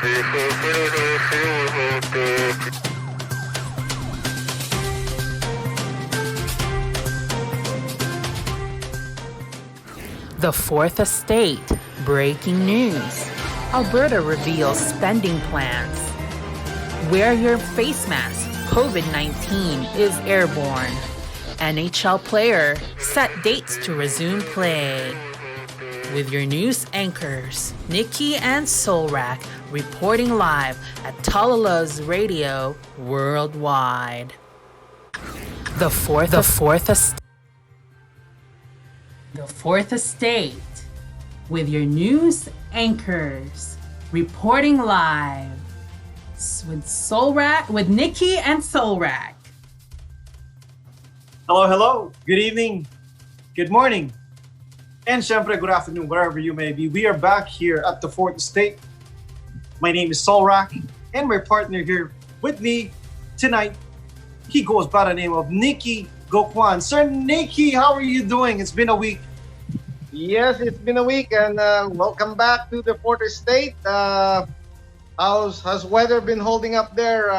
The Fourth Estate. Breaking news. Alberta reveals spending plans. Wear your face mask. COVID-19 is airborne. NHL player set dates to resume play. With your news anchors, Nikki and Solrak, reporting live at TalaLuvzRadio Worldwide. The Fourth Estate, with your news anchors, reporting live with Nikki and Solrak. Hello. Good evening. Good morning. And syempre, good afternoon, wherever you may be. We are back here at the Fourth Estate. My name is Solrak, and my partner here with me tonight, he goes by the name of Nikki Gokwan. Sir Nikki, how are you doing? It's been a week. Yes, it's been a week, and welcome back to the Fourth Estate. How's weather been holding up there?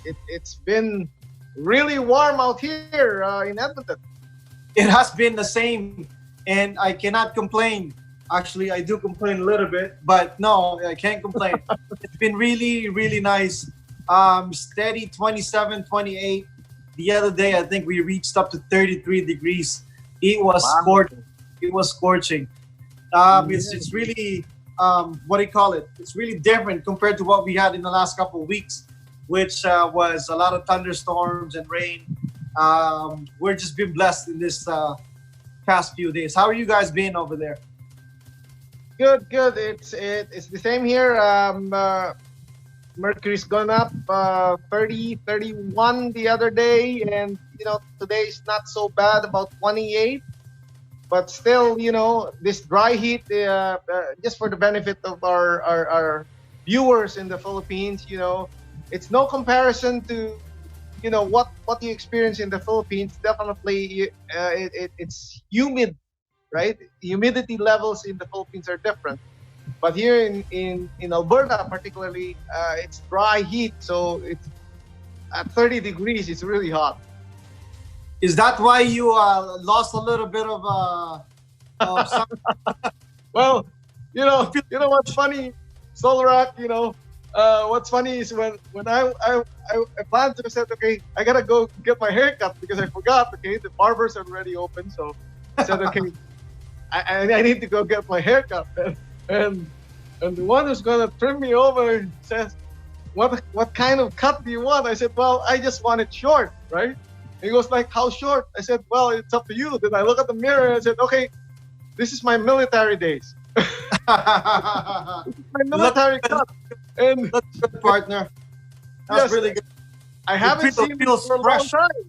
It's been really warm out here in Edmonton. It has been the same, and I cannot complain. Actually, I do complain a little bit, but no, I can't complain. It's been really, really nice. Steady 27, 28. The other day, I think we reached up to 33 degrees. It was scorching. It was scorching. It's really, what do you call it? It's really different compared to what we had in the last couple of weeks, which was a lot of thunderstorms and rain. We're just been blessed in this past few days. How are you guys been over there? Good. It's the same here. Mercury's gone up 30, 31 the other day, and today's not so bad, about 28. But still, this dry heat, just for the benefit of our viewers in the Philippines, it's no comparison to what you experience in the Philippines. Definitely, it's humid, right? Humidity levels in the Philippines are different. But here in Alberta, particularly, it's dry heat, so it's at 30 degrees. It's really hot. Is that why you lost a little bit of some? Well, what's funny, Solrak, what's funny is when I planned to say, okay, I gotta go get my hair cut because I forgot. Okay, the barbers are already open, so I said, okay, I need to go get my hair cut. And the one who's gonna trim me over says, what kind of cut do you want? I said, well, I just want it short, right? He goes like, how short? I said, well, it's up to you. Then I look at the mirror and I said, okay, this is my military days. This is my military cut. And that's good, partner. That's really good. I haven't seen this for a long time.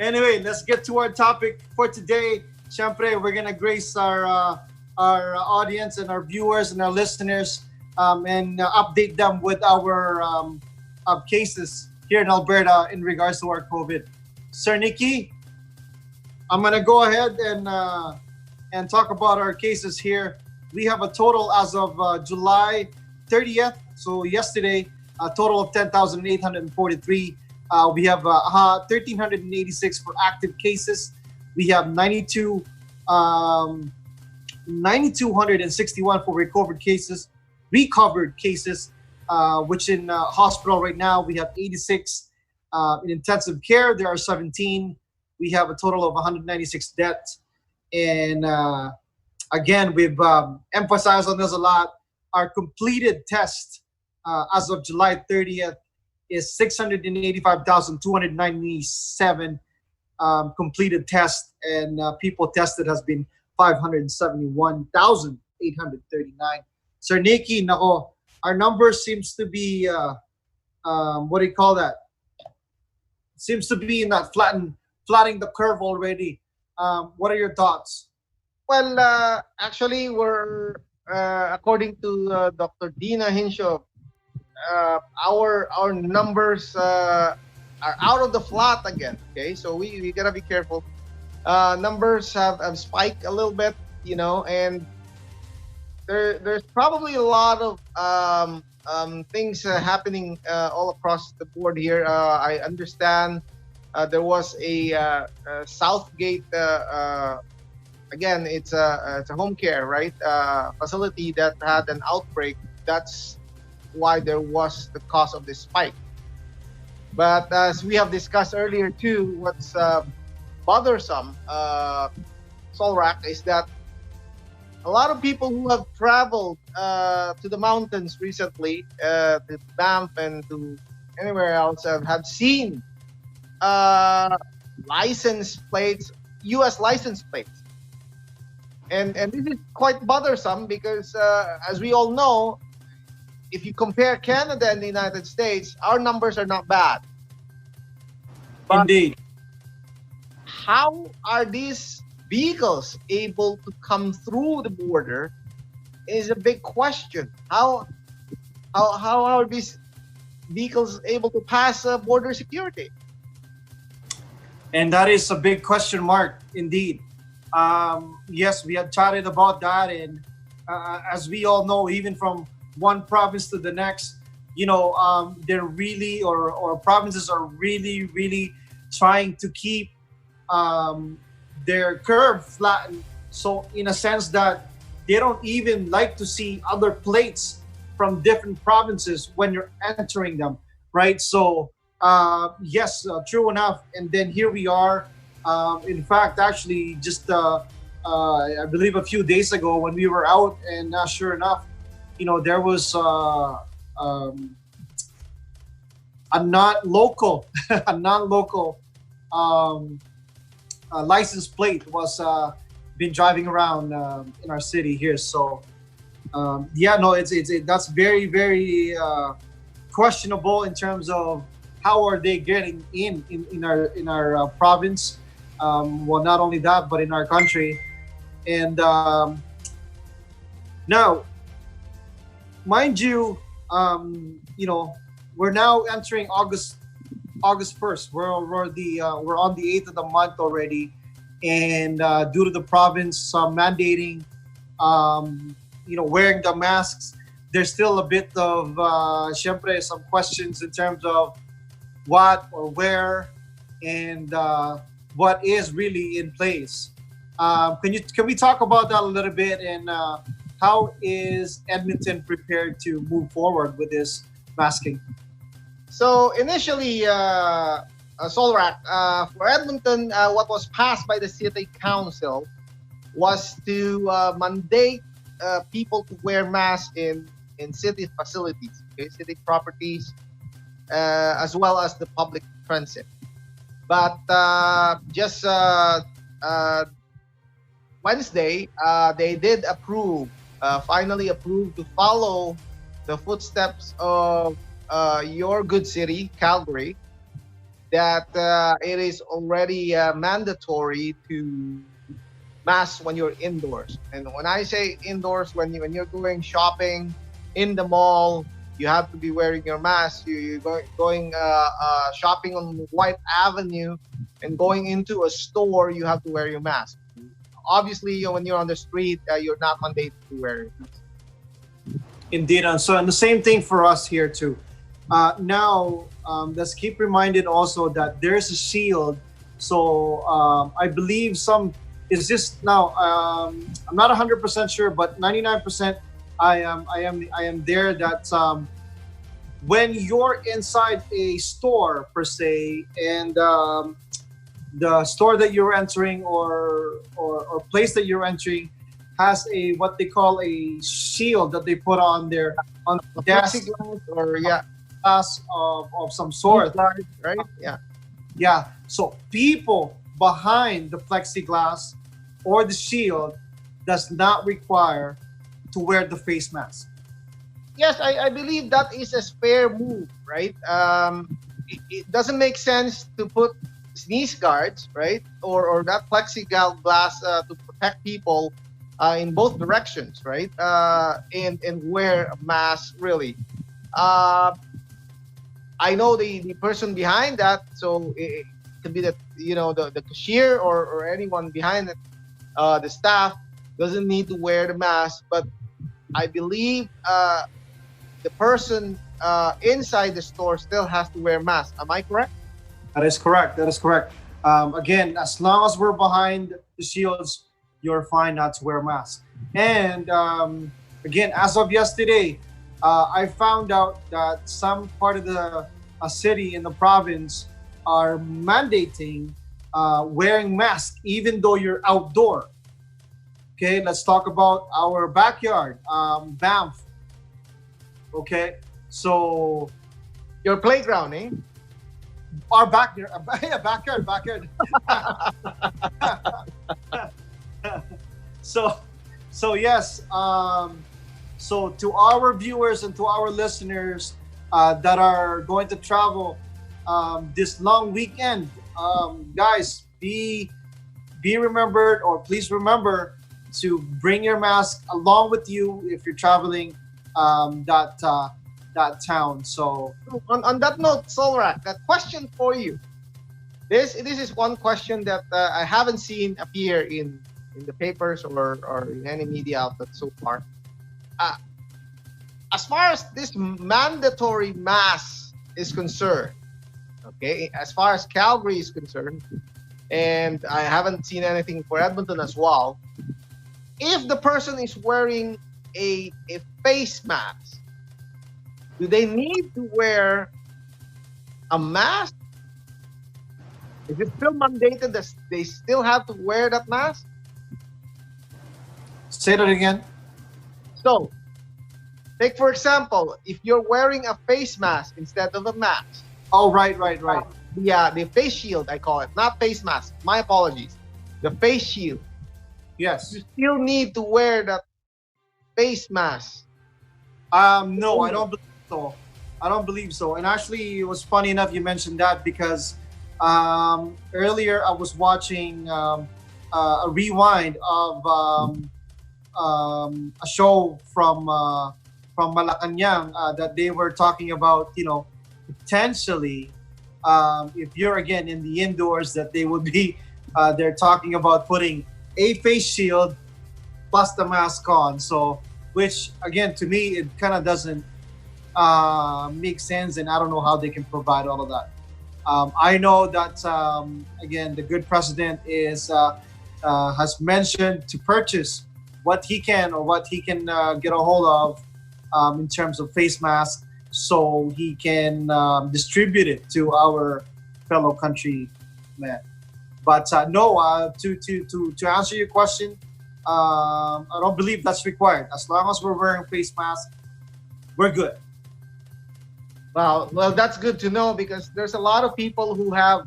Anyway, let's get to our topic for today. Syempre, we're gonna grace our audience and our viewers and our listeners and update them with our cases here in Alberta in regards to our COVID. Sir Nikki, I'm gonna go ahead and talk about our cases here. We have a total as of July 30th, so yesterday, a total of 10,843. We have 1,386 for active cases. We have 9,261 for recovered cases, which in hospital right now, we have 86. In intensive care, there are 17. We have a total of 196 deaths. And again, we've emphasized on this a lot. Our completed test as of July 30th is 685,297 completed tests, and people tested has been 571,839. Sir Nikki, nako, our number seems to be, what do you call that? Seems to be not flattening the curve already. What are your thoughts? Well, actually, we're according to Dr. Dina Hinshaw, our numbers are out of the flat again. Okay, so we gotta be careful. Numbers have spiked a little bit, and there's probably a lot of things happening all across the board here. I understand there was a Southgate. Again, it's a home care, right? Facility that had an outbreak. That's why there was the cause of this spike. But as we have discussed earlier too, what's bothersome, Solrak, is that a lot of people who have traveled to the mountains recently, to Banff and to anywhere else, have seen license plates, U.S. license plates. And this is quite bothersome because, as we all know, if you compare Canada and the United States, our numbers are not bad. But Indeed. how are these vehicles able to come through the border is a big question. How are these vehicles able to pass border security? And that is a big question mark indeed. Yes, we had chatted about that, and as we all know, even from one province to the next, they're really, or provinces are really trying to keep their curve flattened. So in a sense that they don't even like to see other plates from different provinces when you're entering them, right? So yes, true enough. And then here we are. In fact, actually, just I believe a few days ago when we were out, and sure enough, there was a non-local, a non-local license plate was been driving around in our city here. So yeah, no, that's very questionable in terms of how are they getting in our province. Well, not only that, but in our country. And now, mind you, we're now entering August 1st. We're on the 8th of the month already, and due to the province mandating, wearing the masks, there's still a bit of syempre, some questions in terms of what or where and what is really in place. Can we talk about that a little bit, and how is Edmonton prepared to move forward with this masking? So initially, Solrak, for Edmonton, what was passed by the city council was to mandate people to wear masks in city facilities, okay, city properties, as well as the public transit. But just Wednesday, they did finally approve to follow the footsteps of your good city, Calgary, that it is already mandatory to mask when you're indoors. And when I say indoors, when you're going shopping in the mall, you have to be wearing your mask. You're going shopping on White Avenue and going into a store, you have to wear your mask. Obviously, when you're on the street, you're not mandated to wear it. Indeed, and the same thing for us here too. Now, let's keep reminded also that there's a shield. So I believe is this now? I'm not 100% sure, but 99%. I am there. That when you're inside a store per se, and the store that you're entering or place that you're entering has a what they call a shield that they put on their on the desk or glass of some sort, right? Yeah. So people behind the plexiglass or the shield does not require to wear the face mask. Yes, I believe that is a fair move, right? It doesn't make sense to put sneeze guards, right, or that plexiglass to protect people in both directions, right, and wear a mask. Really, I know the person behind that, so it could be that the cashier or anyone behind it, the staff doesn't need to wear the mask, but I believe the person inside the store still has to wear mask. Am I correct? That is correct. That is correct. Again, as long as we're behind the shields, you're fine not to wear a mask. And again, as of yesterday, I found out that some part of the city in the province are mandating wearing masks even though you're outdoor. Okay, let's talk about our backyard, Banff. Okay, so Your playground, eh? our backyard, yeah, backyard. so, so yes. So to our viewers and to our listeners that are going to travel this long weekend, guys, be remembered, or please remember to bring your mask along with you if you're traveling that town. So On that note, Solrak, that question for you. This is one question that I haven't seen appear in the papers or in any media outlet so far. As far as this mandatory mask is concerned, okay, as far as Calgary is concerned, and I haven't seen anything for Edmonton as well. If the person is wearing a face mask, do they need to wear a mask? Is it still mandated that they still have to wear that mask? say that again. So, take for example, if you're wearing a face mask instead of a mask, Oh, right. the face shield, I call it, not face mask. My apologies. The face shield. Yes. You still need to wear that face mask. No, I don't believe so. I don't believe so. And actually, it was funny enough you mentioned that because earlier I was watching a rewind of a show from Malacanang that they were talking about, potentially if you're again in the indoors, that they would be they're talking about putting a face shield plus the mask on. So, which again to me it kind of doesn't make sense, and I don't know how they can provide all of that. I know that again the good president is has mentioned to purchase what he can or what he can get a hold of in terms of face masks, so he can distribute it to our fellow countrymen. But no, to answer your question, I don't believe that's required. As long as we're wearing face masks, we're good. Well, that's good to know, because there's a lot of people who have,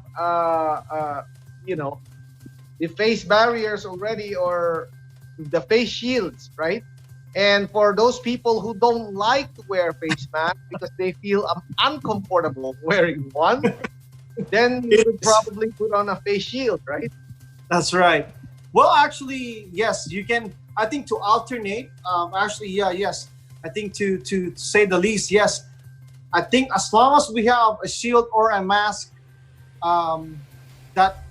the face barriers already, or the face shields, right? And for those people who don't like to wear face masks because they feel uncomfortable wearing one, then you would probably put on a face shield, right? That's right. Well, actually, yes, you can. I think to alternate. Actually, yeah, yes. I think to say the least, yes. I think as long as we have a shield or a mask, that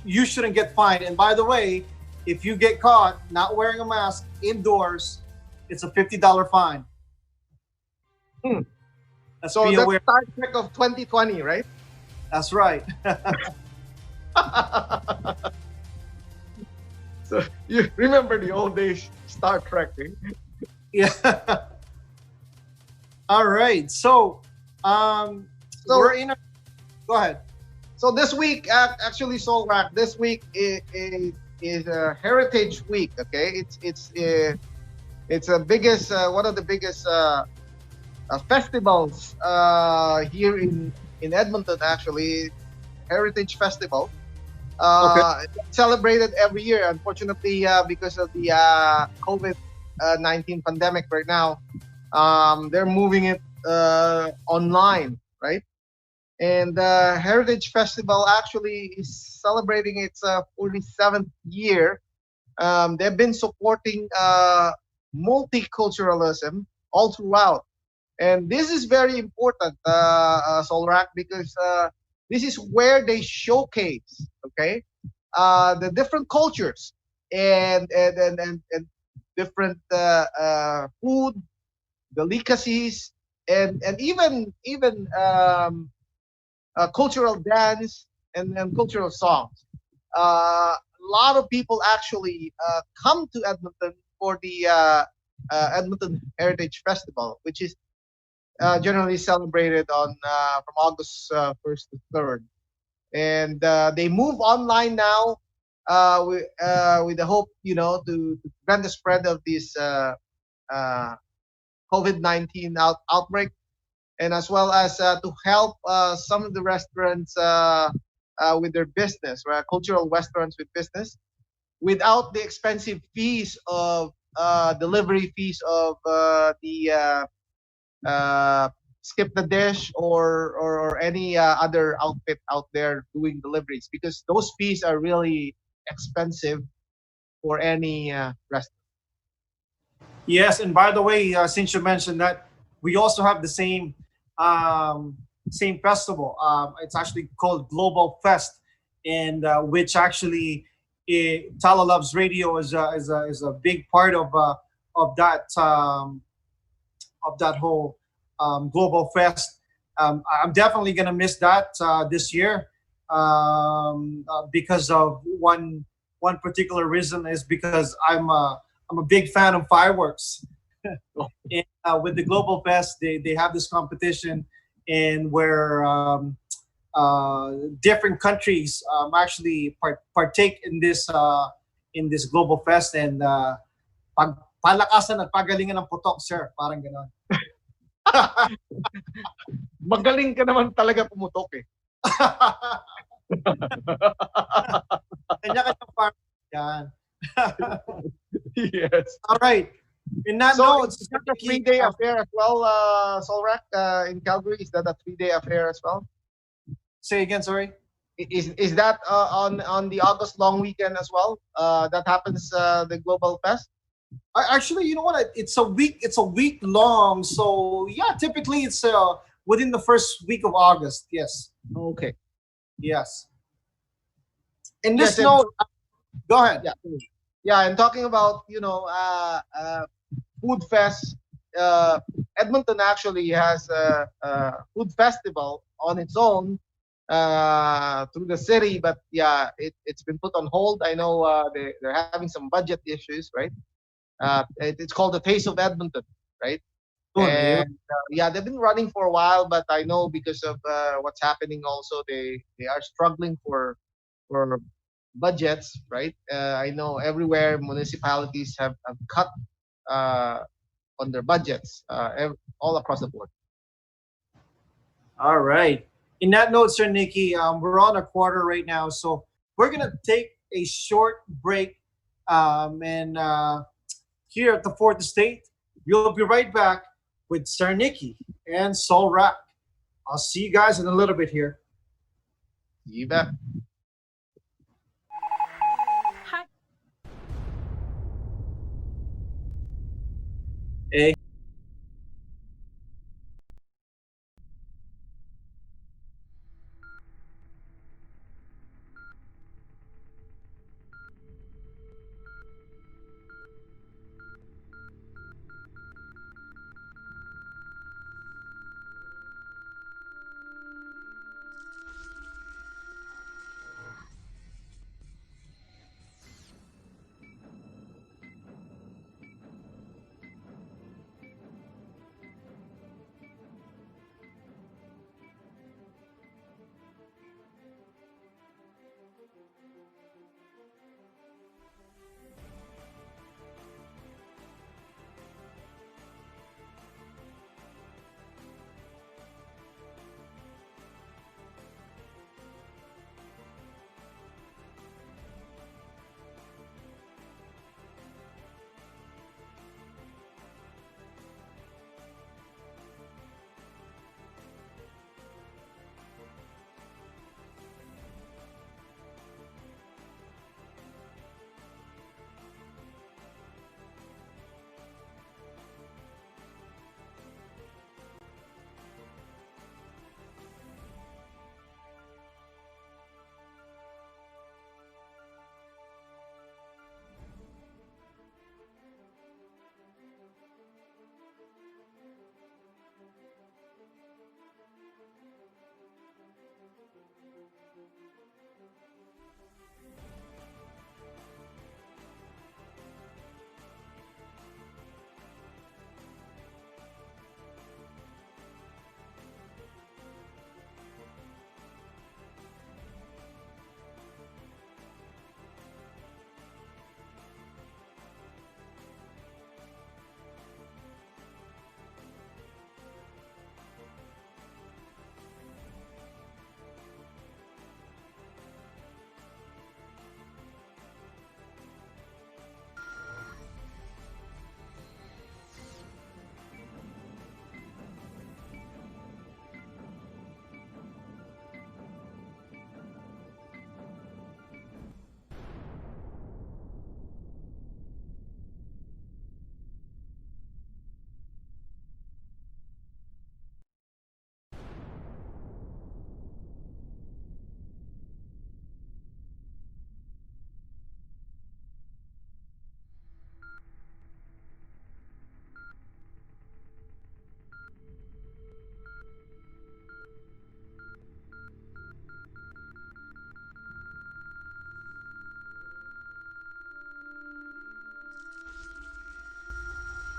you shouldn't get fined. And by the way, if you get caught not wearing a mask indoors, it's a $50 fine. Let's So be that's aware. Star Trek of 2020, right? That's right. So you remember the old days Star Trek, eh? Yeah. All right. So, So- we're in. Go ahead. So this week, actually, Solrak, this week is a Heritage Week. Okay, it's a biggest one of the biggest festivals here in Edmonton. Actually, Heritage Festival. It's celebrated every year. Unfortunately, because of the COVID-19 pandemic right now, they're moving it online, right? And Heritage Festival actually is celebrating its 47th year. They've been supporting multiculturalism all throughout. And this is very important, Solrak, because this is where they showcase, okay, the different cultures and different food, delicacies, and even cultural dance and cultural songs. A lot of people actually come to Edmonton for the Edmonton Heritage Festival, which is generally celebrated on from August 1st to 3rd. And they move online now with the hope, to prevent the spread of this uh, COVID-19 outbreak, and as well as to help some of the restaurants with their business, right? Cultural restaurants with business, without the expensive fees of delivery fees of the skip the dish or any other outfit out there doing deliveries, because those fees are really expensive for any restaurant. Yes, and by the way, since you mentioned that, we also have the same festival. It's actually called Global Fest, and which actually Tala Loves Radio is a big part of that whole Global Fest. I'm definitely gonna miss that this year because of one particular reason, is because I'm a big fan of fireworks. And with the Global Fest, they have this competition, and where different countries actually partake in this Global Fest, and palakasan at pagalingan ng putok, sir, parang ganon. Magaling ka naman talaga pumutok eh. Kanya-kanyang farm. Yan. Yes. All right. In that So note, is that a 3-day affair as well, Solrak, in Calgary? Is that a 3-day affair as well? say again, sorry. Is that on the August long weekend as well? That happens the Global Fest. Actually, you know what? It's a week. It's a week long. So yeah, typically it's within the first week of August. Yes. Okay. Yes. In this Yes, note, go ahead. Yeah. Yeah, and talking about food fest, Edmonton actually has a food festival on its own through the city, but yeah, it's been put on hold. I know they're having some budget issues, right? It's called the Taste of Edmonton, right? And yeah, they've been running for a while, but I know because of what's happening, also they are struggling for budgets, right? I know everywhere municipalities have cut on their budgets all across the board. All right. In that note, Sir Nikki, we're on a quarter right now, so we're gonna take a short break. And here at the Fourth Estate, we'll be right back with Sir Nikki and Soul Rack. I'll see you guys in a little bit here. You bet. Hey.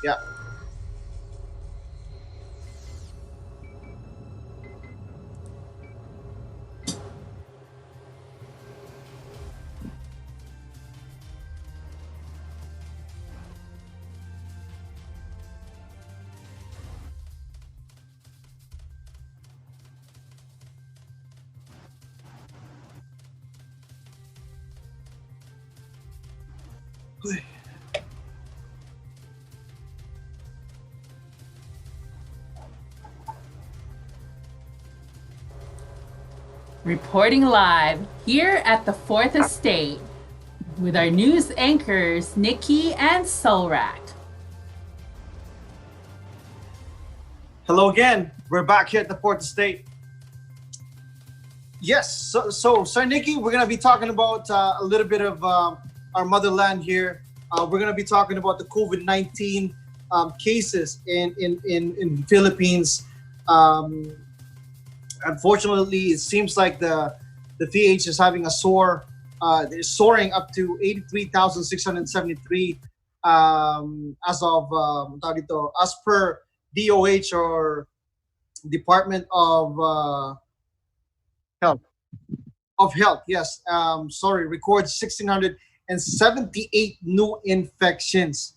Yeah. Reporting live here at the Fourth Estate with our news anchors, Nikki and Solrak. Hello again. We're back here at the Fourth Estate. Yes. So Sir Nikki, we're gonna be talking about a little bit of our motherland here. We're gonna be talking about the COVID-19 cases in Philippines. Unfortunately, it seems like the PH is having a they're soaring up to 83,673 as of as per DOH, or Department of Health. Health. Yes. Records 1,678 new infections,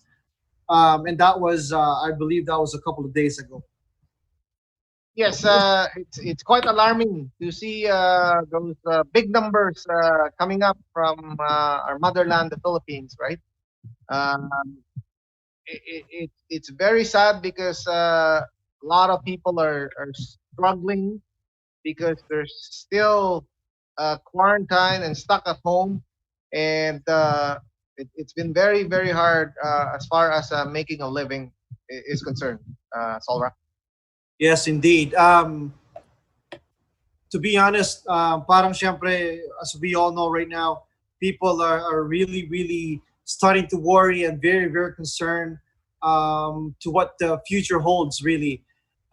and that was I believe that was a couple of days ago. Yes, it's quite alarming to see those big numbers coming up from our motherland, the Philippines, right? Um, it's very sad because a lot of people are struggling because they're still quarantined and stuck at home, and it's been very, very hard as far as making a living is concerned, Solra. Yes, indeed. To be honest, parang syempre, as we all know right now, people are really, really starting to worry and very, very concerned to what the future holds, really.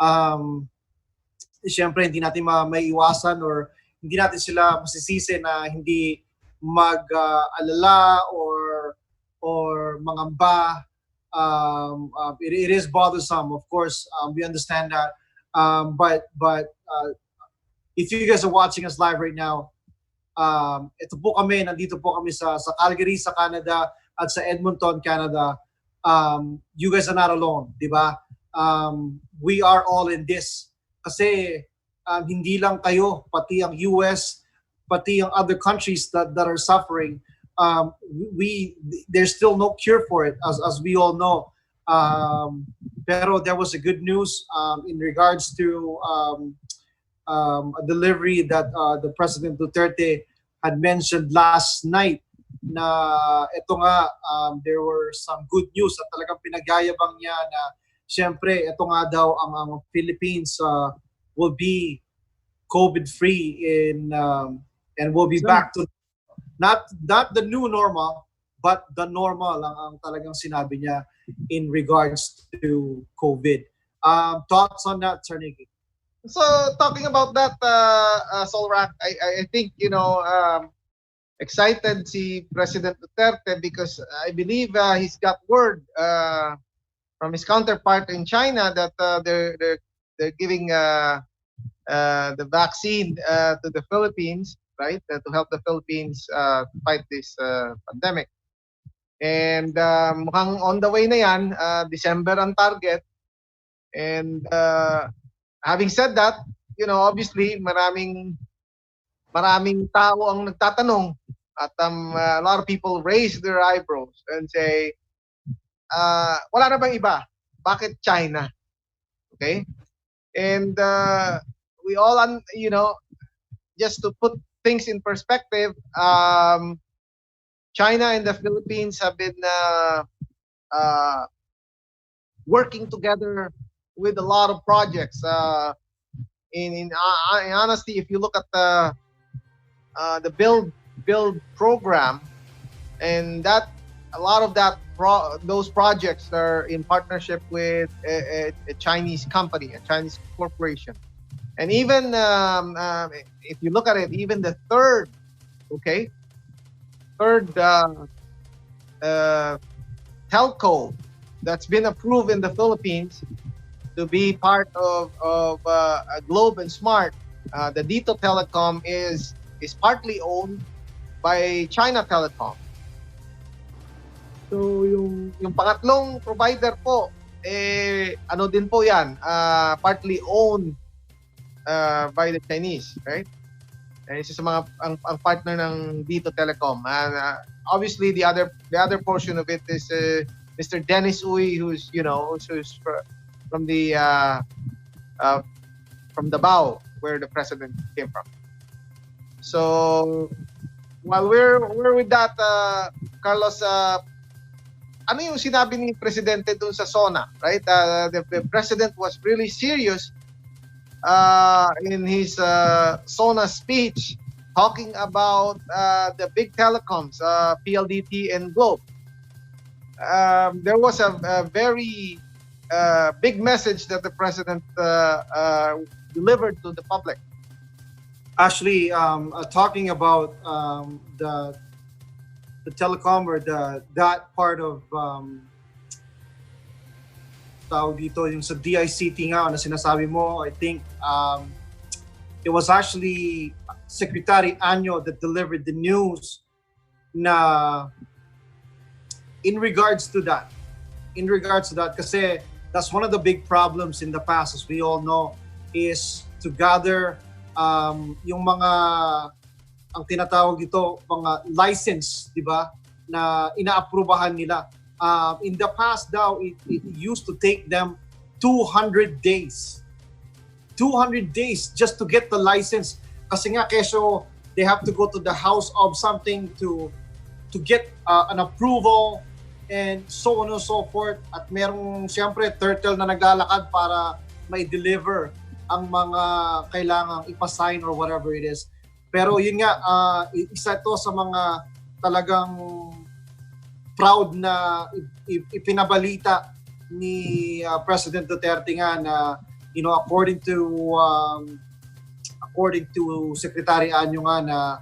Syempre, hindi natin maiiwasan, or hindi natin sila masisisi na hindi mag-alala or mangamba. It is bothersome, of course. We understand that. But if you guys are watching us live right now, nandito po kami sa Calgary, sa Canada, at sa Edmonton, Canada. You guys are not alone, di ba? We are all in this. Kasi hindi lang kayo, pati ang US, pati ang other countries that are suffering. There's still no cure for it, as we all know. Pero there was a good news in regards to a delivery that the President Duterte had mentioned last night, na ito nga, there were some good news at talagang pinagyayabang niya na syempre ito nga daw ang Philippines will be COVID-free and will be back to not the new normal, but the normal ang talagang sinabi niya in regards to COVID. Thoughts on that, Sir Nikki? So talking about that, Solrak, I think excited si President Duterte because I believe he's got word from his counterpart in China that they're giving the vaccine to the Philippines, right, to help the Philippines fight this pandemic. And mukhang on the way na yan, December ang target. And having said that, obviously maraming tao ang nagtatanong at a lot of people raise their eyebrows and say, wala na bang iba? Bakit China? Okay? And we all, just to put things in perspective, China and the Philippines have been working together with a lot of projects. In honesty, if you look at the build program, and that a lot of those projects are in partnership with a Chinese company, a Chinese corporation. And even if you look at it, even the third telco that's been approved in the Philippines to be part of Globe and Smart. The Dito Telecom is partly owned by China Telecom. So yung pangatlong provider po, ano din po yan, partly owned by the Chinese, right? Isa sa mga ang partner ng Dito Telecom. And obviously the other portion of it is Mr. Dennis Uy, who's from the Bao, where the president came from. So while we're with that, Carlos, ano yung sinabi ni Presidente dun sa SONA, right? The President was really serious in his SONA speech, talking about the big telecoms, PLDT and Globe. There was a very big message that the President delivered to the public. Actually, talking about the telecom or that part of tawag dito yung sa DICT nga na sinasabi mo, I think it was actually Secretary Anyo that delivered the news na in regards to that kasi that's one of the big problems in the past, as we all know, is to gather yung mga ang tinatawag dito mga license, di ba, na inaaprubahan nila. In the past daw, it used to take them 200 days. 200 days just to get the license. Kasi nga, keso they have to go to the house of something to get an approval and so on and so forth. At merong, siyempre, turtle na naglalakad para may deliver ang mga kailangang ipasign or whatever it is. Pero yun nga, isa to sa mga talagang proud na ipinabalita ni President Duterte nga na, you know, according to Secretary Anyo nga na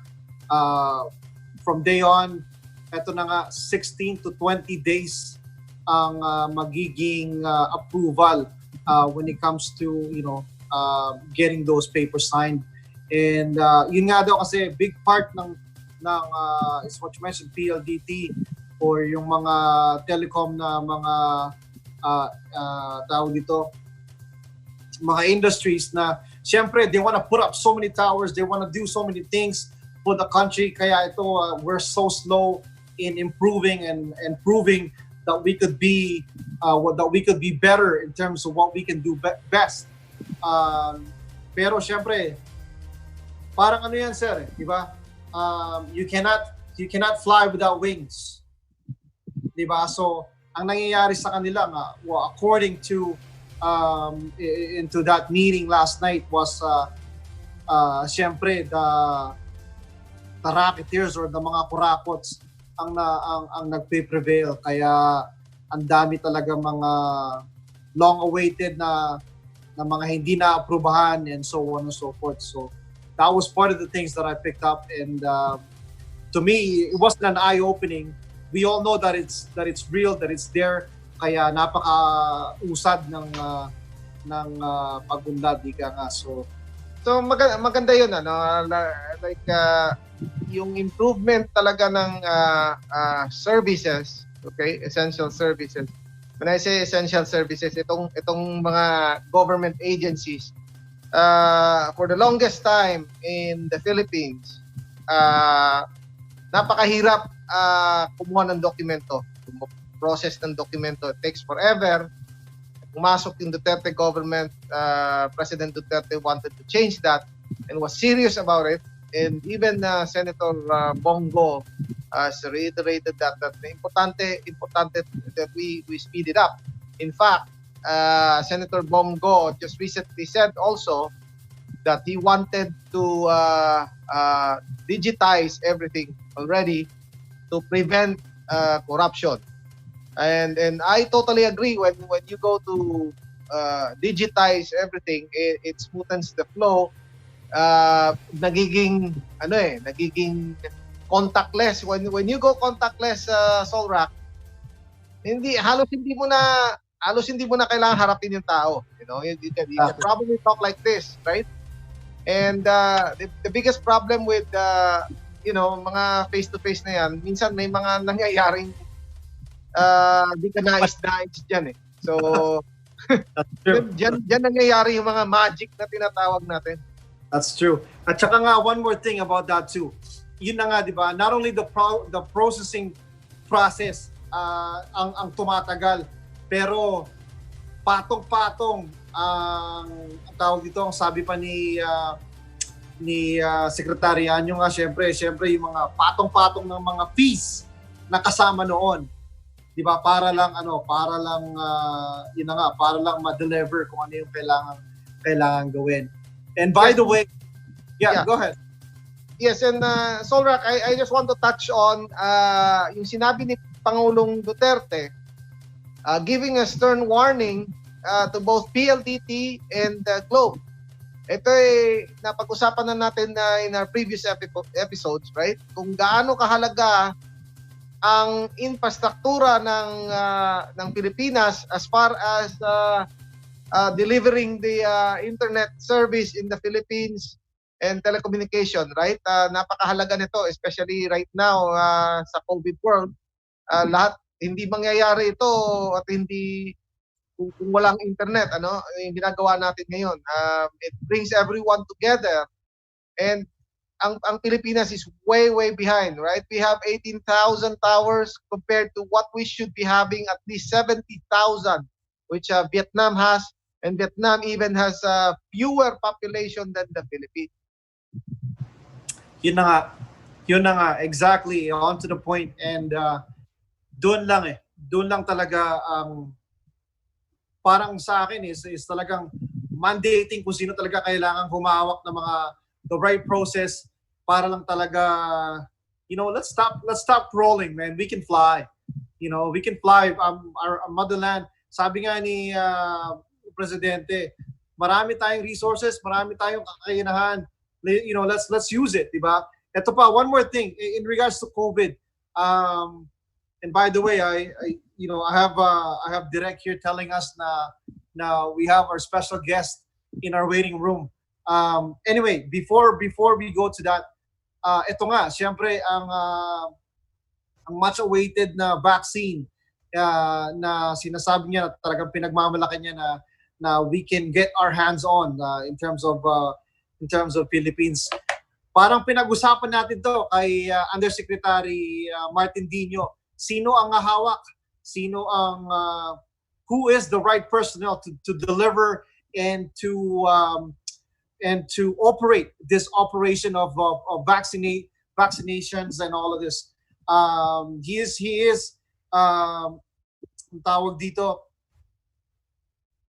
from day on, eto na nga 16 to 20 days ang magiging approval when it comes to, you know, getting those papers signed. And yun nga daw kasi big part ng is what you mentioned, PLDT or yung mga telecom na mga tawag dito, mga industries na siyempre they want to put up so many towers, they want to do so many things for the country, kaya ito we're so slow in improving and proving that we could be better in terms of what we can do best. Pero siyempre parang ano yan, sir, di ba? You cannot fly without wings. Di ba? So, ang nangyayari sa kanila nga, well, according to into that meeting last night was siyempre the racketeers or the mga kurakots ang nagpe-prevail. Kaya ang dami talaga mga long-awaited na mga hindi na-aprubahan and so on and so forth. So, that was part of the things that I picked up, and to me, it wasn't an eye-opening. We all know that it's real, that it's there. Kaya napaka-usad ng pag-unlad, ika nga. So maganda yun, ano? Like yung improvement talaga ng services, okay, essential services. When I say essential services, itong mga government agencies. For the longest time in the Philippines, napakahirap kumuha ng dokumento, process ng dokumento. It takes forever. Pumasok yung Duterte government, President Duterte wanted to change that and was serious about it. And even Senator Bongo has reiterated that importante that we speed it up. In fact, Senator Bongo just recently said also that he wanted to digitize everything already to prevent corruption. And I totally agree. When you go to digitize everything, it smoothens the flow. Nagiging contactless. When you go contactless, Solrak, halos hindi mo na kailangan harapin yung tao. You can probably talk like this, right? And the biggest problem with mga face-to-face na yan, minsan may mga nangyayaring di ka nais-nais dyan eh. So, dyan nangyayari yung mga magic na tinatawag natin. That's true. At saka nga, one more thing about that too. Yun na nga, di ba? Not only the processing process ang tumatagal, pero patong-patong ang tawag dito, ang sabi pa ni Secretary Anyo nga, syempre yung mga patong-patong ng mga fees na kasama noon. 'Di ba? Para lang yun na nga, para lang ma-deliver kung ano yung kailangan gawin. And by the way, yeah, go ahead. Yes, and Solrak, I just want to touch on yung sinabi ni Pangulong Duterte, giving a stern warning to both PLDT and Globe. Ito napag-usapan na natin in our previous episodes, right? Kung gaano kahalaga ang infrastruktura ng Pilipinas as far as delivering the internet service in the Philippines and telecommunication, right? Napakahalaga nito, especially right now sa COVID world. Lahat hindi mangyayari ito at hindi kung walang internet, yung ginagawa natin ngayon. It brings everyone together, and ang Pilipinas is way behind, right? We have 18,000 towers compared to what we should be having, at least 70,000, which Vietnam has, and Vietnam even has fewer population than the Philippines. Yun na nga, exactly, on to the point. And doon lang talaga parang sa akin is talagang mandating kung sino talaga kailangan humawak ng the right process para lang talaga, let's stop rolling, man. We can fly. We can fly. Our motherland, sabi nga ni Presidente, marami tayong resources, marami tayong kakayahan. Let's use it, di ba? Ito pa, one more thing in regards to COVID. And by the way, I have Direk here telling us na we have our special guest in our waiting room. Anyway, before we go to that, ito nga, siyempre ang much awaited na vaccine na sinasabi niya, talagang pinagmamalaki niya na we can get our hands on in terms of Philippines. Parang pinag-usapan natin to kay Undersecretary Martin Dino. Sino ang hawak? Sino ang who is the right personnel to deliver and to operate this operation of vaccinations and all of this? He is tawag dito.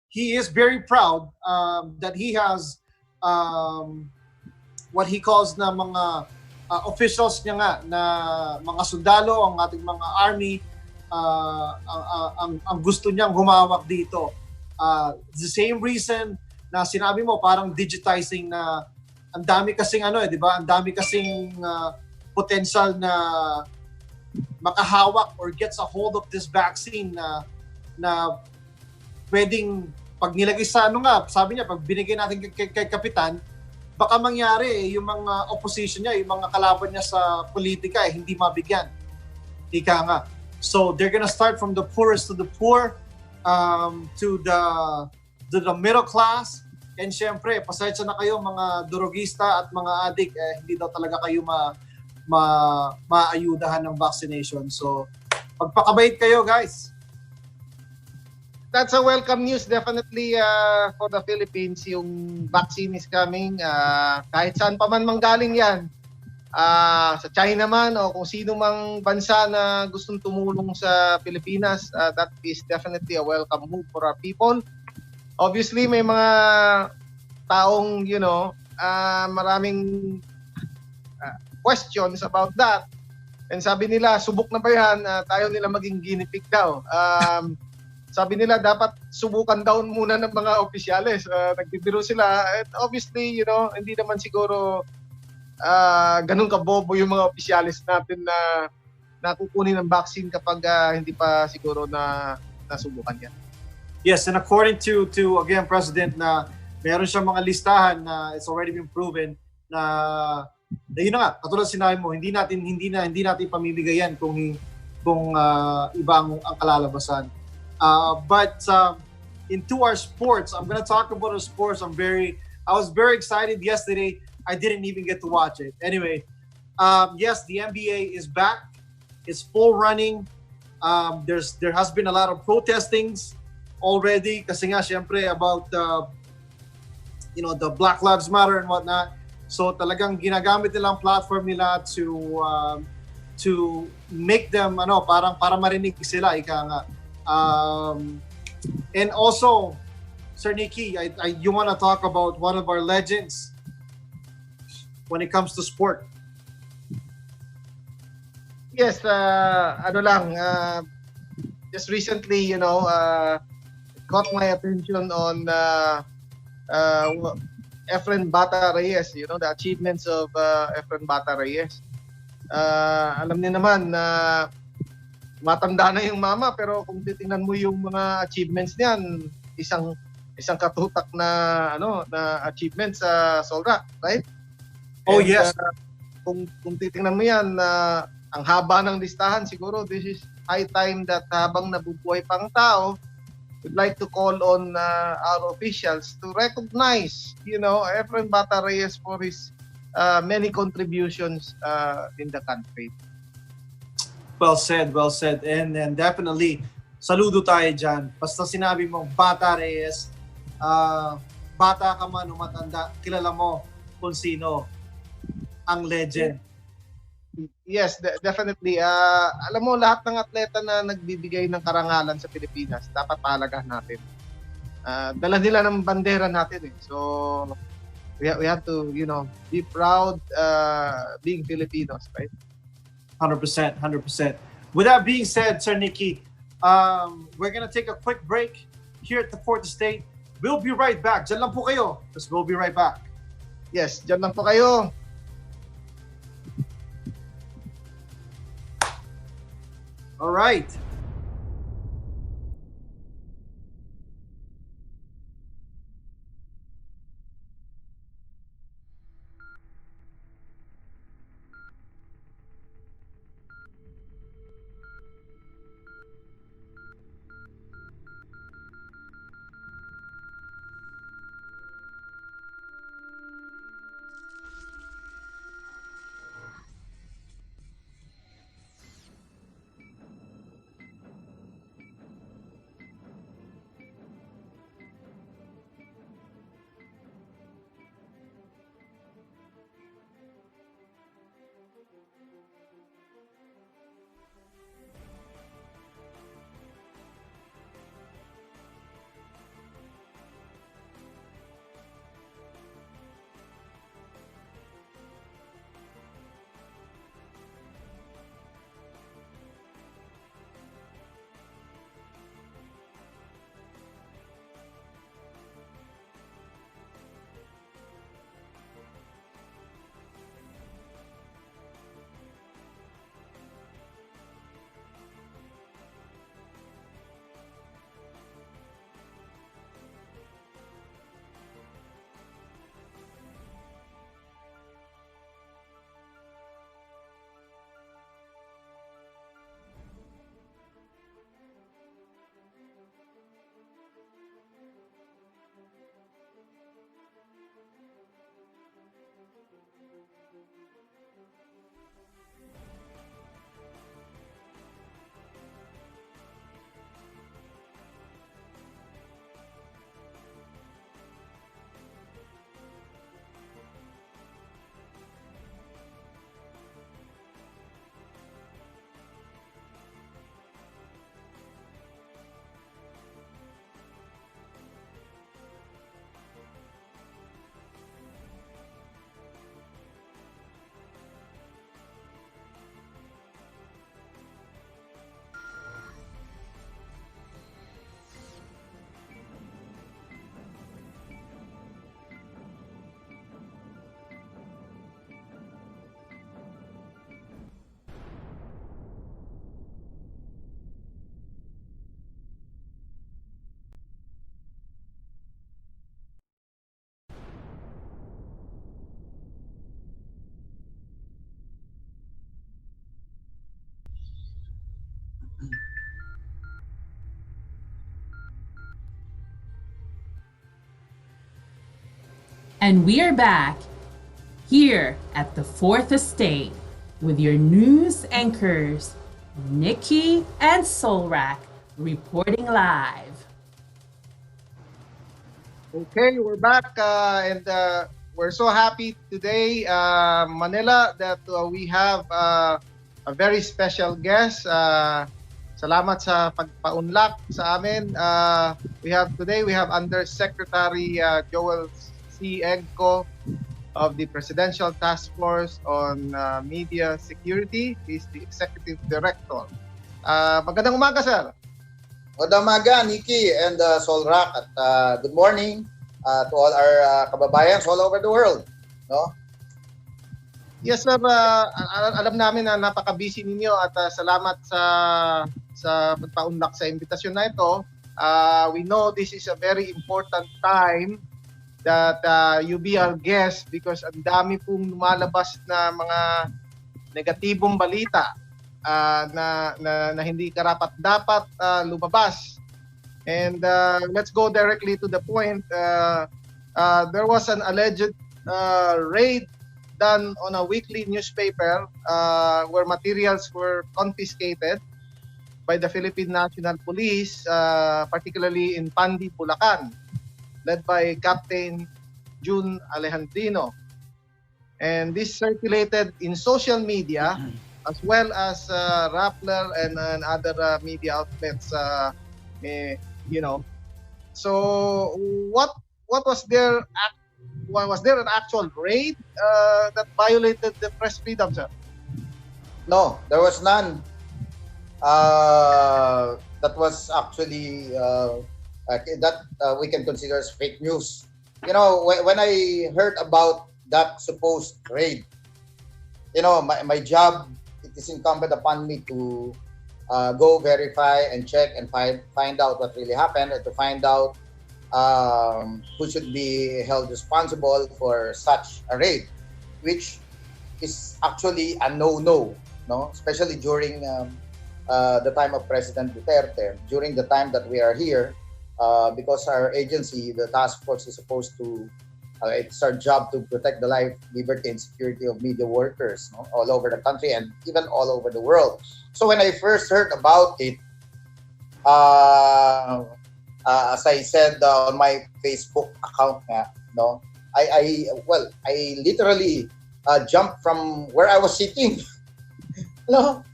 He is very proud that he has what he calls na mga officials niya nga na mga sundalo, ang ating mga army, ang gusto niyang humawak dito. The same reason na sinabi mo, parang digitizing na ang dami kasing di ba? Ang dami kasing potential na makahawak or gets a hold of this vaccine na pwedeng pag nilagay sa sabi niya, pag binigay natin kay Kapitan, baka mangyari yung mga opposition niya, yung mga kalaban niya sa politika hindi mabigyan. Ika nga. So they're gonna start from the poorest to the poor, to the middle class, and syempre, pasensya na kayo mga durugista at mga adik, hindi daw talaga kayo maayudahan ng vaccination. So pagpakabait kayo, guys. That's a welcome news definitely for the Philippines. Yung vaccine is coming. Kahit saan pa man manggaling yan. Sa China man o kung sino mang bansa na gustong tumulong sa Pilipinas, that is definitely a welcome move for our people. Obviously, may mga taong, maraming questions about that. And sabi nila, subok na ba yan? Tayo nila maging guinea pig daw. Sabi nila dapat subukan daw muna ng mga opisyales. Nagbibiro sila. And obviously, hindi naman siguro ganun kabobo yung mga opisyales natin na na kukunin ng vaccine kapag hindi pa siguro na nasubukan yan. Yes, and according to again President, na meron siyang mga listahan na it's already been proven na yun na nga, katulad sinabi mo, hindi natin pamimigay yan kung iba ang kalalabasan. But into our sports, I'm gonna talk about our sports. I was very excited yesterday. I didn't even get to watch it. Anyway, yes, the NBA is back. It's full running. There has been a lot of protestings already kasi nga syempre about the Black Lives Matter and whatnot. So talagang ginagamit nilang platform nila to make them para marinig sila ika nga. And also, Sir Nicky, you want to talk about one of our legends when it comes to sport? Yes, just recently, caught my attention on Efren Bata Reyes, the achievements of Efren Bata Reyes. Alam niyo naman na matanda na yung mama, pero kung titingnan mo yung mga achievements niyan, isang katutak na achievement sa Solrak, right? Oh, and, yes. Kung titingnan mo yan, ang haba ng listahan, siguro this is high time that habang nabubuhay pang tao, we'd like to call on our officials to recognize, Efren Bata Reyes for his many contributions in the country. Well said. And definitely, saludo tayo dyan. Basta sinabi mong Bata Reyes, bata ka man o matanda, kilala mo kung sino ang legend. Yes, definitely. Alam mo, lahat ng atleta na nagbibigay ng karangalan sa Pilipinas, dapat pahalagahan natin. Dala nila ng bandera natin. So, we have to, be proud being Filipinos, right? 100%. With that being said, Sir Nicky, we're gonna take a quick break here at the 4th Estate. We'll be right back. Diyan lang po kayo. We'll be right back. Yes, diyan lang po kayo. All right. And we are back here at the Fourth Estate with your news anchors, Nikki and Solrak, reporting live. Okay, we're back and we're so happy today, Manila, that we have a very special guest. Salamat sa pagpaunlak sa amin. We have Undersecretary Joel C. Egco of the Presidential Task Force on Media Security. He's the Executive Director. Magandang umaga, sir. Magandang umaga, Nikki and Solrak, at good morning to all our kababayans all over the world. No? Yes, sir. Alam namin na napaka-busy ninyo at salamat sa pagpaunlak sa imbitasyon na ito. We know this is a very important time that you be our guest because ang dami pong lumalabas na mga negatibong balita na hindi karapat-dapat lumabas. And let's go directly to the point. There was an alleged raid done on a weekly newspaper where materials were confiscated by the Philippine National Police, particularly in Pandi, Bulacan, led by Captain June Alejandrino. And this circulated in social media as well as Rappler and other media outlets, So what was there? Was there an actual raid that violated the press freedom, sir? No, there was none. That was actually we can consider as fake news. You know, when I heard about that supposed raid, my job, it is incumbent upon me to go verify and check and find out what really happened, and to find out who should be held responsible for such a raid, which is actually a no, especially during the time of President Duterte, during the time that we are here, because our agency, the task force, is supposed to, it's our job to protect the life, liberty, and security of media workers all over the country and even all over the world. So when I first heard about it, as I said on my Facebook account, I literally jumped from where I was sitting.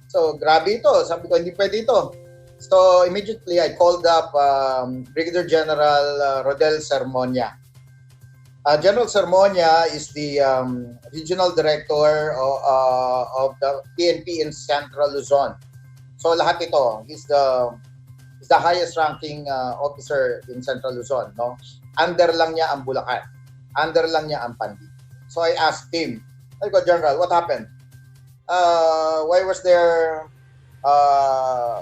So grabe ito, sabi ko hindi pwede ito. So immediately I called up Brigadier General Rodel Sermonia. General Sermonia is the regional director of the PNP in Central Luzon. So lahat ito, he's the highest ranking officer in Central Luzon, Under lang niya ang Bulacan. Under lang niya ang Pandi. So I asked him, I go, General, what happened? Why was there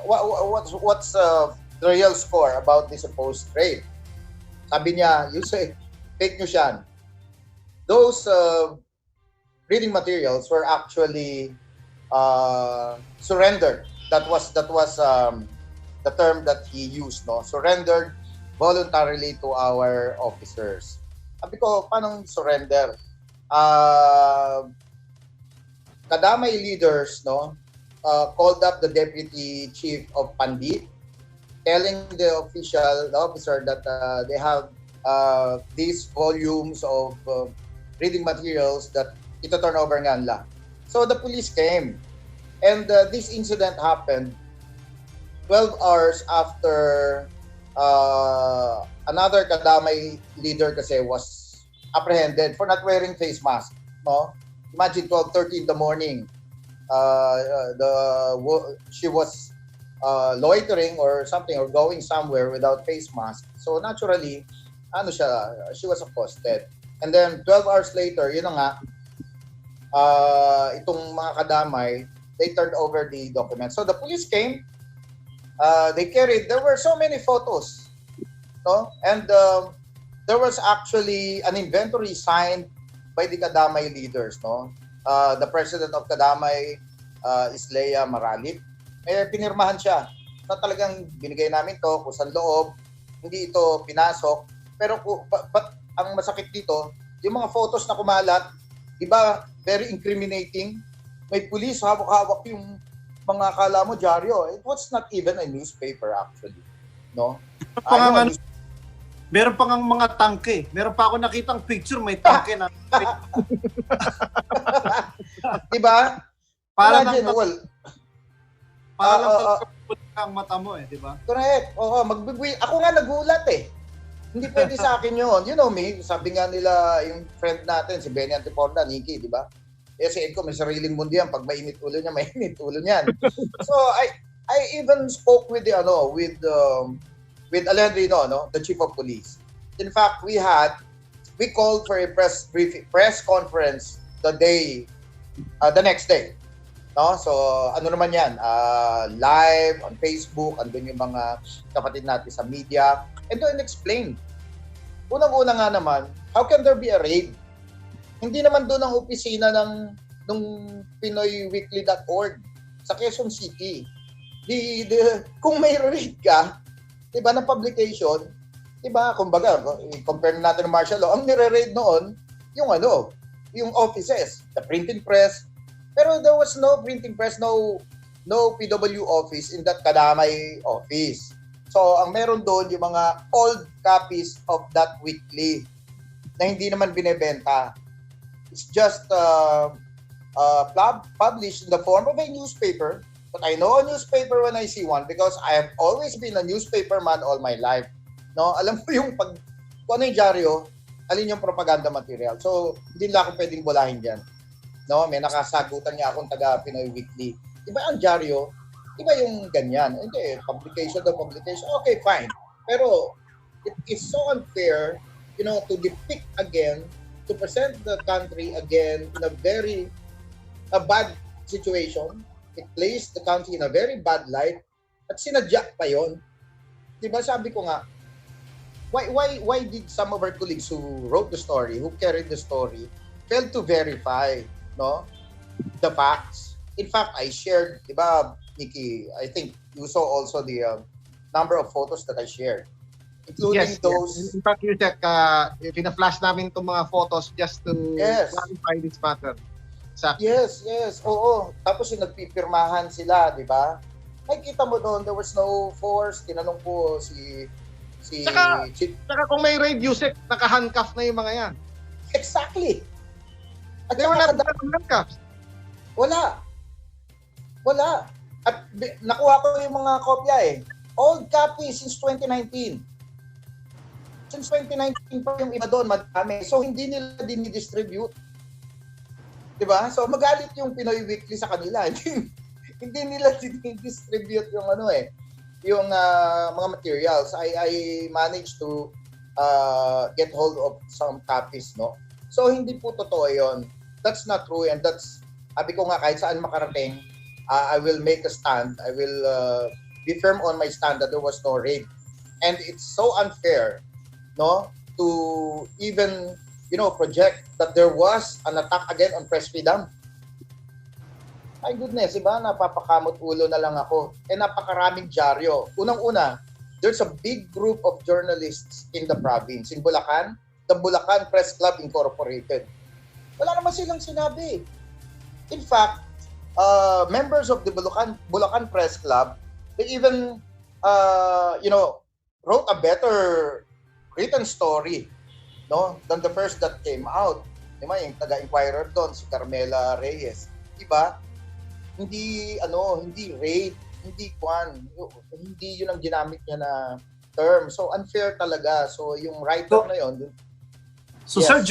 what's the real score about this supposed raid? Sabi niya, you say fake news yan. Those reading materials were actually surrendered. That was the term that he used, surrendered voluntarily to our officers. Sabi ko, paano surrender? Kadamay leaders called up the deputy chief of Pandi, telling the officer that they have these volumes of reading materials that ito turn over nga nila. So the police came, and this incident happened 12 hours after another Kadamay leader kasi was apprehended for not wearing face mask. Imagine 12:30 in the morning. She was loitering or something, or going somewhere without face mask. So naturally, she was accosted. And then 12 hours later, itong mga Kadamay, they turned over the documents. So the police came. There were so many photos, and there was actually an inventory signed by the Kadamay leaders, The president of Kadamay is Leia Maralip. pinirmahan siya na talagang binigay namin to kung saan loob, hindi ito pinasok. Pero but ang masakit dito, yung mga photos na kumalat, iba, very incriminating. May pulis, hawak-hawak yung mga akala mo dyaryo. It was not even a newspaper actually. No? Meron pa ngang mga tangke. Meron pa ako nakitang picture, may tangke na. Diba? Para Imagine, ang mata mo di ba? Correct. Oo, ako nga nagulat Hindi pwede sa akin yun. You know me, sabi nga nila yung friend natin, si Benny Antiporda, Nikki, di ba? Si Egco, may sariling mundo yan. Pag mainit ulo niya, mainit ulo niyan. So, I even spoke with Alejandro, the chief of police. In fact, we called for a press conference the next day. No? So, ano naman yan? Live on Facebook, andun yung mga kapatid natin sa media. And to explain. Unang-una nga naman, how can there be a raid? Hindi naman doon ang opisina ng PinoyWeekly.org sa Quezon City. Kung may raid ka, diba, ng publication, diba, kumbaga, compare natin ng martial law, ang nire-raid noon, yung offices, the printing press, pero there was no printing press, no PW office in that Kadamay office. So, ang meron doon yung mga old copies of that weekly na hindi naman binebenta. It's just published in the form of a newspaper. But I know a newspaper when I see one because I have always been a newspaper man all my life. No, alam ko kung ano yung dyaryo, alin yung propaganda material. So, hindi nila ako pwedeng bulahin diyan. No, may nakasagutan niya akong taga Pinoy Weekly. Iba ang dyaryo, iba yung ganyan. Hindi, publication. Okay, fine. Pero it is so unfair, to depict again, to present the country again in a bad situation. It placed the country in a very bad light at sinadya pa yon. Diba sabi ko nga, why did some of our colleagues who wrote the story, who carried the story, fail to verify the facts? In fact, I shared, diba, Nikki, I think you saw also the number of photos that I shared, including those. Yes. In fact, Usec, pina-flash namin itong mga photos just to clarify this matter. Exactly. Yes. Oo. Tapos yung nagpipirmahan sila, di ba? Nakikita mo doon, there was no force. Tinanong ko si Saka kung may raid, Usec, naka-handcuff na yung mga yan. Exactly. At they were not handcuffs. Wala. At nakuha ko yung mga kopya Old copy since 2019. Since 2019 pa yung iba doon, madami. So, hindi nila dinidistribute. Diba? So, magalit yung Pinoy Weekly sa kanila. Hindi nila dinidistribute yung yung mga materials. I managed to get hold of some copies, no? So, hindi po totoo yun. That's not true. And sabi ko nga, kahit saan makarating, I will make a stand. I will be firm on my stand that there was no raid. And it's so unfair, no, to even, project that there was an attack again on press freedom. My goodness, diba? Napapakamot ulo na lang ako. Napakaraming dyaryo. Unang-una, there's a big group of journalists in the province. In Bulacan, the Bulacan Press Club Incorporated. Wala naman silang sinabi. In fact, members of the Bulacan Press Club, they even, wrote a better written story, no, than the first that came out. Diba, yung taga-inquirer doon, si Carmela Reyes. Diba? Hindi raid, hindi yun ang ginamit niya na term. So, unfair talaga. So, yung writer na yun. So, yes. Sir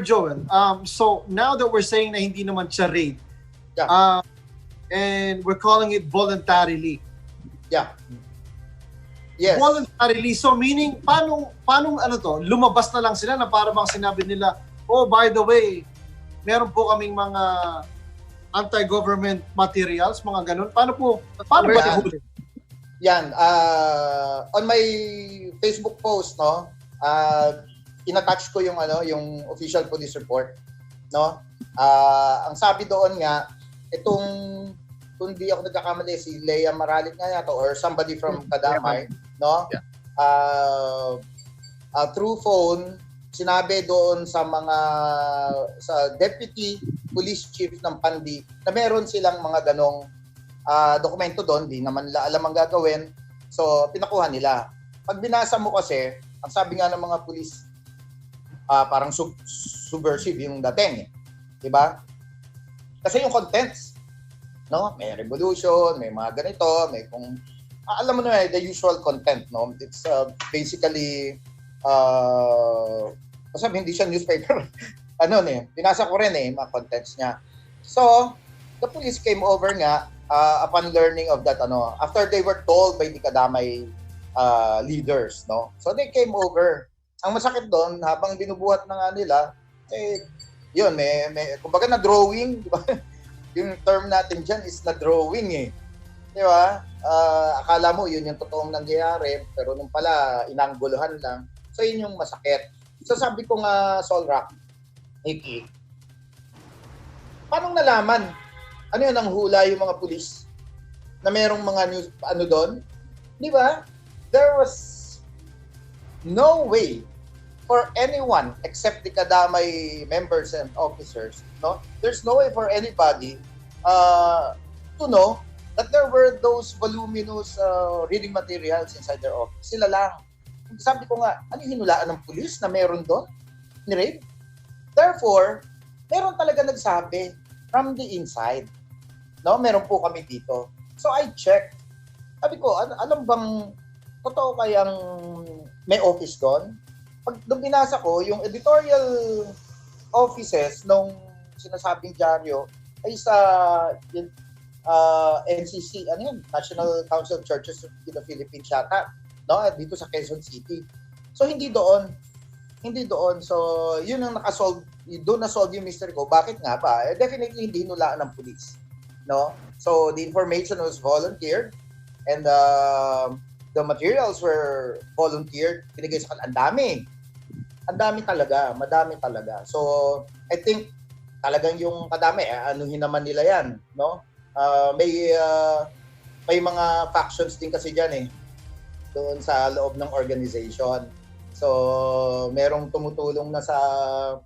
Joel, so now that we're saying na hindi naman siya raid, and we're calling it voluntarily. Yeah. Yes. Voluntarily. So meaning, paano lumabas na lang sila na para bang sinabi nila, oh, by the way, meron po kaming mga anti-government materials, mga ganun. Paano ba ihuli? Yan. On my Facebook post, no, inattach ko yung official police report, no. Ang sabi doon nga, itong kung di ako nagkakamali, si Lea Maralit nga yata or somebody from Kadamay, no? Yeah. Through phone, sinabi doon sa deputy police chief ng Pandi na meron silang mga ganong dokumento doon, di naman nila alam ang gagawin. So, pinakuha nila. Pag binasa mo kasi, ang sabi nga ng mga police, parang subversive yung dating, di ba? Kasi yung contents, no? May revolution, may mga ganito, may kung alam mo na the usual content, no? It's basically kasi hindi siya newspaper. Binasa ko rin mga contents niya. So, the police came over nga upon learning of that after they were told by the Kadamay leaders, no? So they came over. Ang masakit doon, habang binubuhat na nga nila, yun, may kumbaga na drawing, di ba? Yung term natin dyan is na drawing di ba? Akala mo yun yung totoong nangyayari, pero nung pala inangguluhan lang. So yun yung masakit. So sabi ko nga, Solrak, Nikki, paano nalaman? Ano yun ang hula yung mga pulis na merong mga news, doon? Di ba? There was no way for anyone except the Kadamay members and officers, no? There's no way for anybody to know that there were those voluminous reading materials inside their office. Sila lang. Sabi ko nga, ano yung hinulaan ng pulis na meron doon? Ni-raid? Therefore, meron talaga nagsabi from the inside. No, meron po kami dito. So I checked. Sabi ko, alam bang totoo kayang may office doon? Pag binasa ko, yung editorial offices nung sinasabing dyaryo ay sa NCC, National Council of Churches of the Philippines yata, no? Dito sa Quezon City. So hindi doon. So yun ang nakasolve, doon na-solve yung mystery ko. Bakit nga ba? Definitely hindi hinulaan ng police. No? So the information was volunteered and the materials were volunteered. Pinigay sa kanila. Ang dami talaga. Madami talaga. So I think talagang yung kadami, anuhin naman nila yan. No? May mga factions din kasi dyan doon sa loob ng organization. So merong tumutulong na sa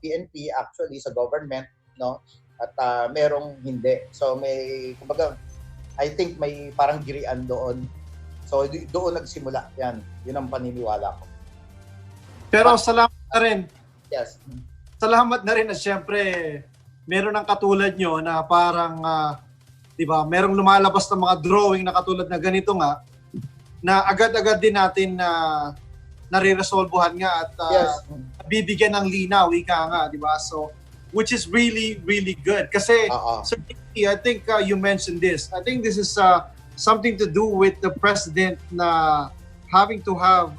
PNP actually, sa government, no? At merong hindi. So may, kumbaga, I think may parang girian doon. So doon nagsimula yan. Yun ang paniniwala ko. Pero salamat na rin. Yes. Salamat na rin na siyempre meron ng katulad nyo na parang, di ba, merong lumalabas ng mga drawing na katulad na ganito nga, na agad-agad din natin na nare-resolvehan nga at bibigyan ng linaw, ika nga, di ba? So, which is really, really good. Kasi, certainly, I think you mentioned this. I think this is something to do with the president na having to have,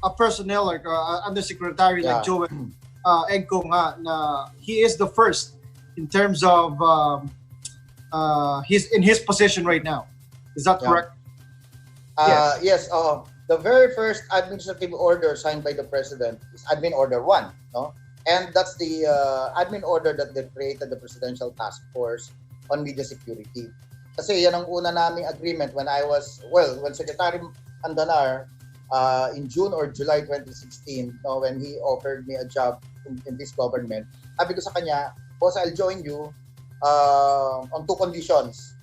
a personnel like undersecretary like Joel Egco nga, na he is the first in terms of he's in his position right now. Is that correct? Yes. The very first administrative order signed by the president is Admin Order 1, no? And that's the admin order that they created the Presidential Task Force on Media Security. Kasi yan ang una naming agreement when Secretary Andanar in June or July 2016, when he offered me a job in this government, sabi ko sa kanya, boss, I'll join you on two conditions.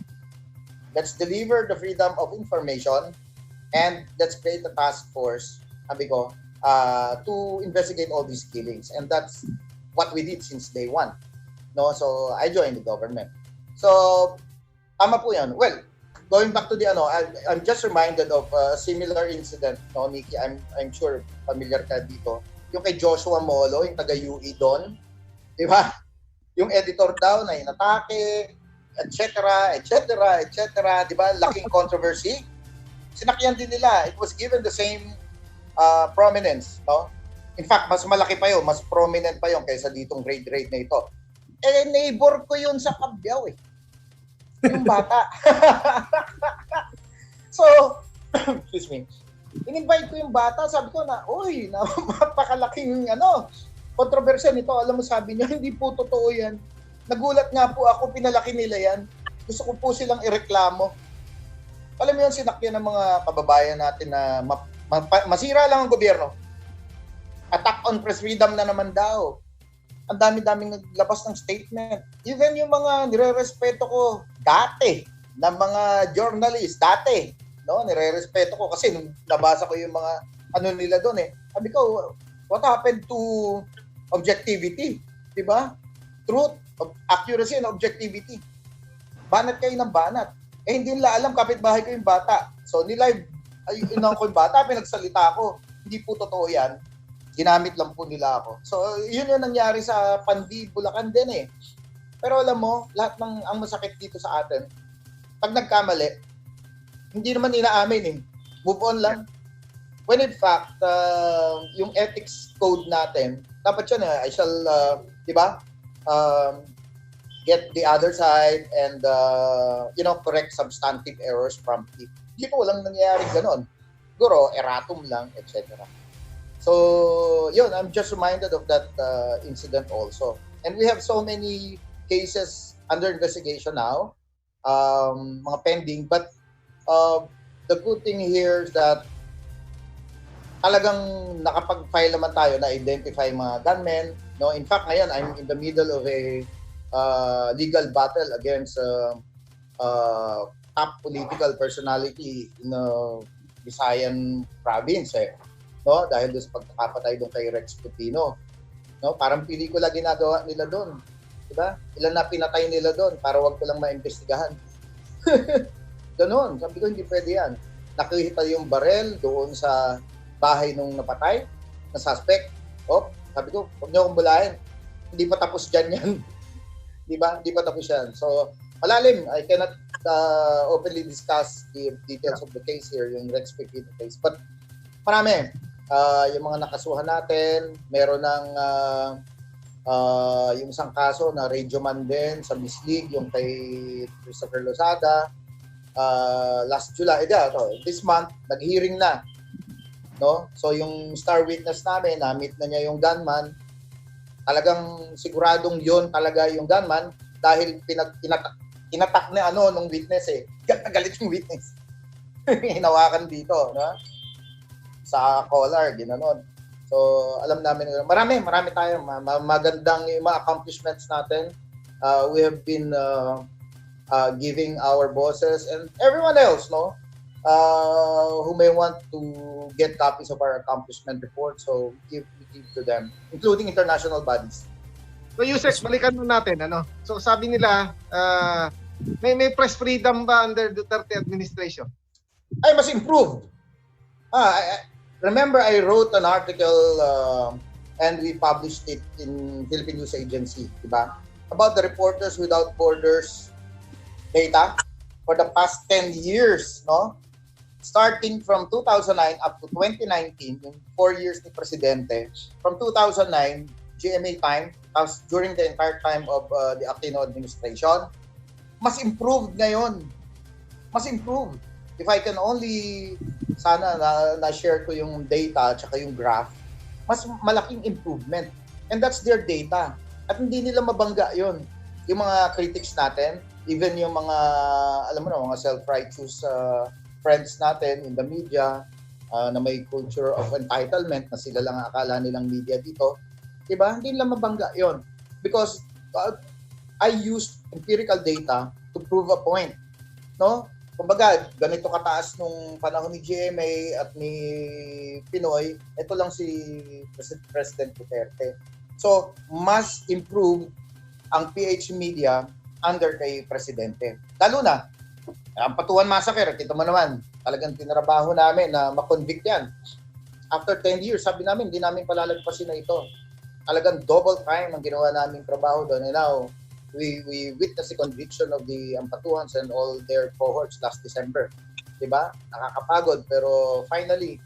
Let's deliver the freedom of information and let's create a task force, sabi ko, to investigate all these killings. And that's what we did since day one. No? So, I joined the government. So, tama po yan. Well, going back to the I'm just reminded of a similar incident, no, Nikki? I'm sure familiar ka dito. Yung kay Joshua Molo, yung taga-UE doon. Di ba? Yung editor daw na inatake, etc. Di ba? Laking controversy. Sinakyan din nila. It was given the same prominence, no? In fact, mas malaki pa yun, mas prominent pa yun kaysa ditong raid na ito. Neighbor ko yun sa Cabiao yung bata. So, excuse me. In-invite ko yung bata, sabi ko na, mapakalaking controversy nito. Alam mo, sabi niya, hindi po totoo yan. Nagulat nga po ako, pinalaki nila yan. Gusto ko po silang ireklamo. Alam mo yun, sinakyan ng mga kababayan natin na masira lang ang gobyerno. Attack on press freedom na naman daw. Ang dami-daming naglabas ng statement. Even yung mga nire-respeto ko dati, ng mga journalist, dati, no, nire-respeto ko kasi nung nabasa ko yung mga ano nila doon sabi ko, what happened to objectivity? Diba? Truth, accuracy, and objectivity. Banat kayo ng banat. Hindi nila alam, kapitbahay ko yung bata. So, nilive, inang ko yung bata, pinagsalita ko. Hindi po totoo yan. Ginamit lang po nila ako. So, yun yung nangyari sa Pandi, Bulacan din Pero alam mo, lahat ng ang masakit dito sa atin, pag nagkamali, hindi naman inaamin Move on lang. When in fact, yung ethics code natin, dapat yun I shall, di ba? Get the other side and, correct substantive errors promptly. Dito walang nangyayari ganon. Siguro, erratum lang, etc. So, yun, I'm just reminded of that incident also. And we have so many cases under investigation now, mga pending. But the good thing here is that talagang nakapag-file naman tayo na identify mga gunmen. No? In fact, ngayon, I'm in the middle of a legal battle against top political personality in Visayan province no, dahil doon sa pagkakapatay doon kay Rex Putino. No, parang pelikula ginagawa nila doon. 'Di ba? Ilan na pinatay nila doon para wag ko lang maimbestigahan. Ganoon, sabi ko hindi pwede 'yan. Nakita yung barel doon sa bahay nung napatay na suspect. Sabi ko, huwag niyo akong bulahin. Hindi pa tapos diyan 'yan. 'Di ba? Hindi pa tapos 'yan. So, malalim. I cannot openly discuss the details of the case here, yung Rex Putino case. But marami. Yung mga nakasuhan natin, meron ng yung isang kaso na radio man din sa Miss League, yung kay Christopher Lozada. Last July, this month, nag-hearing na. No? So yung star witness namin, na-meet na niya yung gunman. Talagang siguradong yon talaga yung gunman dahil tinatak na nung witness galit yung witness. Hinawakan dito, no? Sa collar, ginanon. So, alam namin, marami tayo, magandang yung mga accomplishments natin. We have been giving our bosses and everyone else, no, who may want to get copies of our accomplishment report. So, we give to them, including international bodies. So, Usec, balikan mo natin, So, sabi nila, may press freedom ba under Duterte administration? Ay, mas improved. Remember, I wrote an article and we published it in Philippine News Agency, diba? About the Reporters Without Borders data for the past 10 years, no? Starting from 2009 up to 2019, yung 4 years ni Presidente. From 2009, GMA time, during the entire time of the Aquino administration, mas improved ngayon. Mas improved. If I can only sana na-share ko yung data at yung graph, mas malaking improvement. And that's their data. At hindi nila mabangga yon. Yung mga critics natin, even yung mga, alam mo na, mga self-righteous friends natin in the media na may culture of entitlement na sila lang akala nilang media dito, diba? Hindi nila mabangga yon. Because I used empirical data to prove a point. No? Kumbaga, ganito kataas nung panahon ni GMA at ni Pinoy, ito lang si President Duterte. So, mas improved ang PH media under kay Presidente. Lalo na, ang Patuan Massacre, kita mo naman, talagang tinrabaho namin na makonvict yan. After 10 years, sabi namin, hindi namin palalagpasin na ito. Talagang double time ang ginawa naming trabaho doon. And now, we witnessed the conviction of the Ampatuans and all their cohorts last December. Diba? Nakakapagod, pero finally,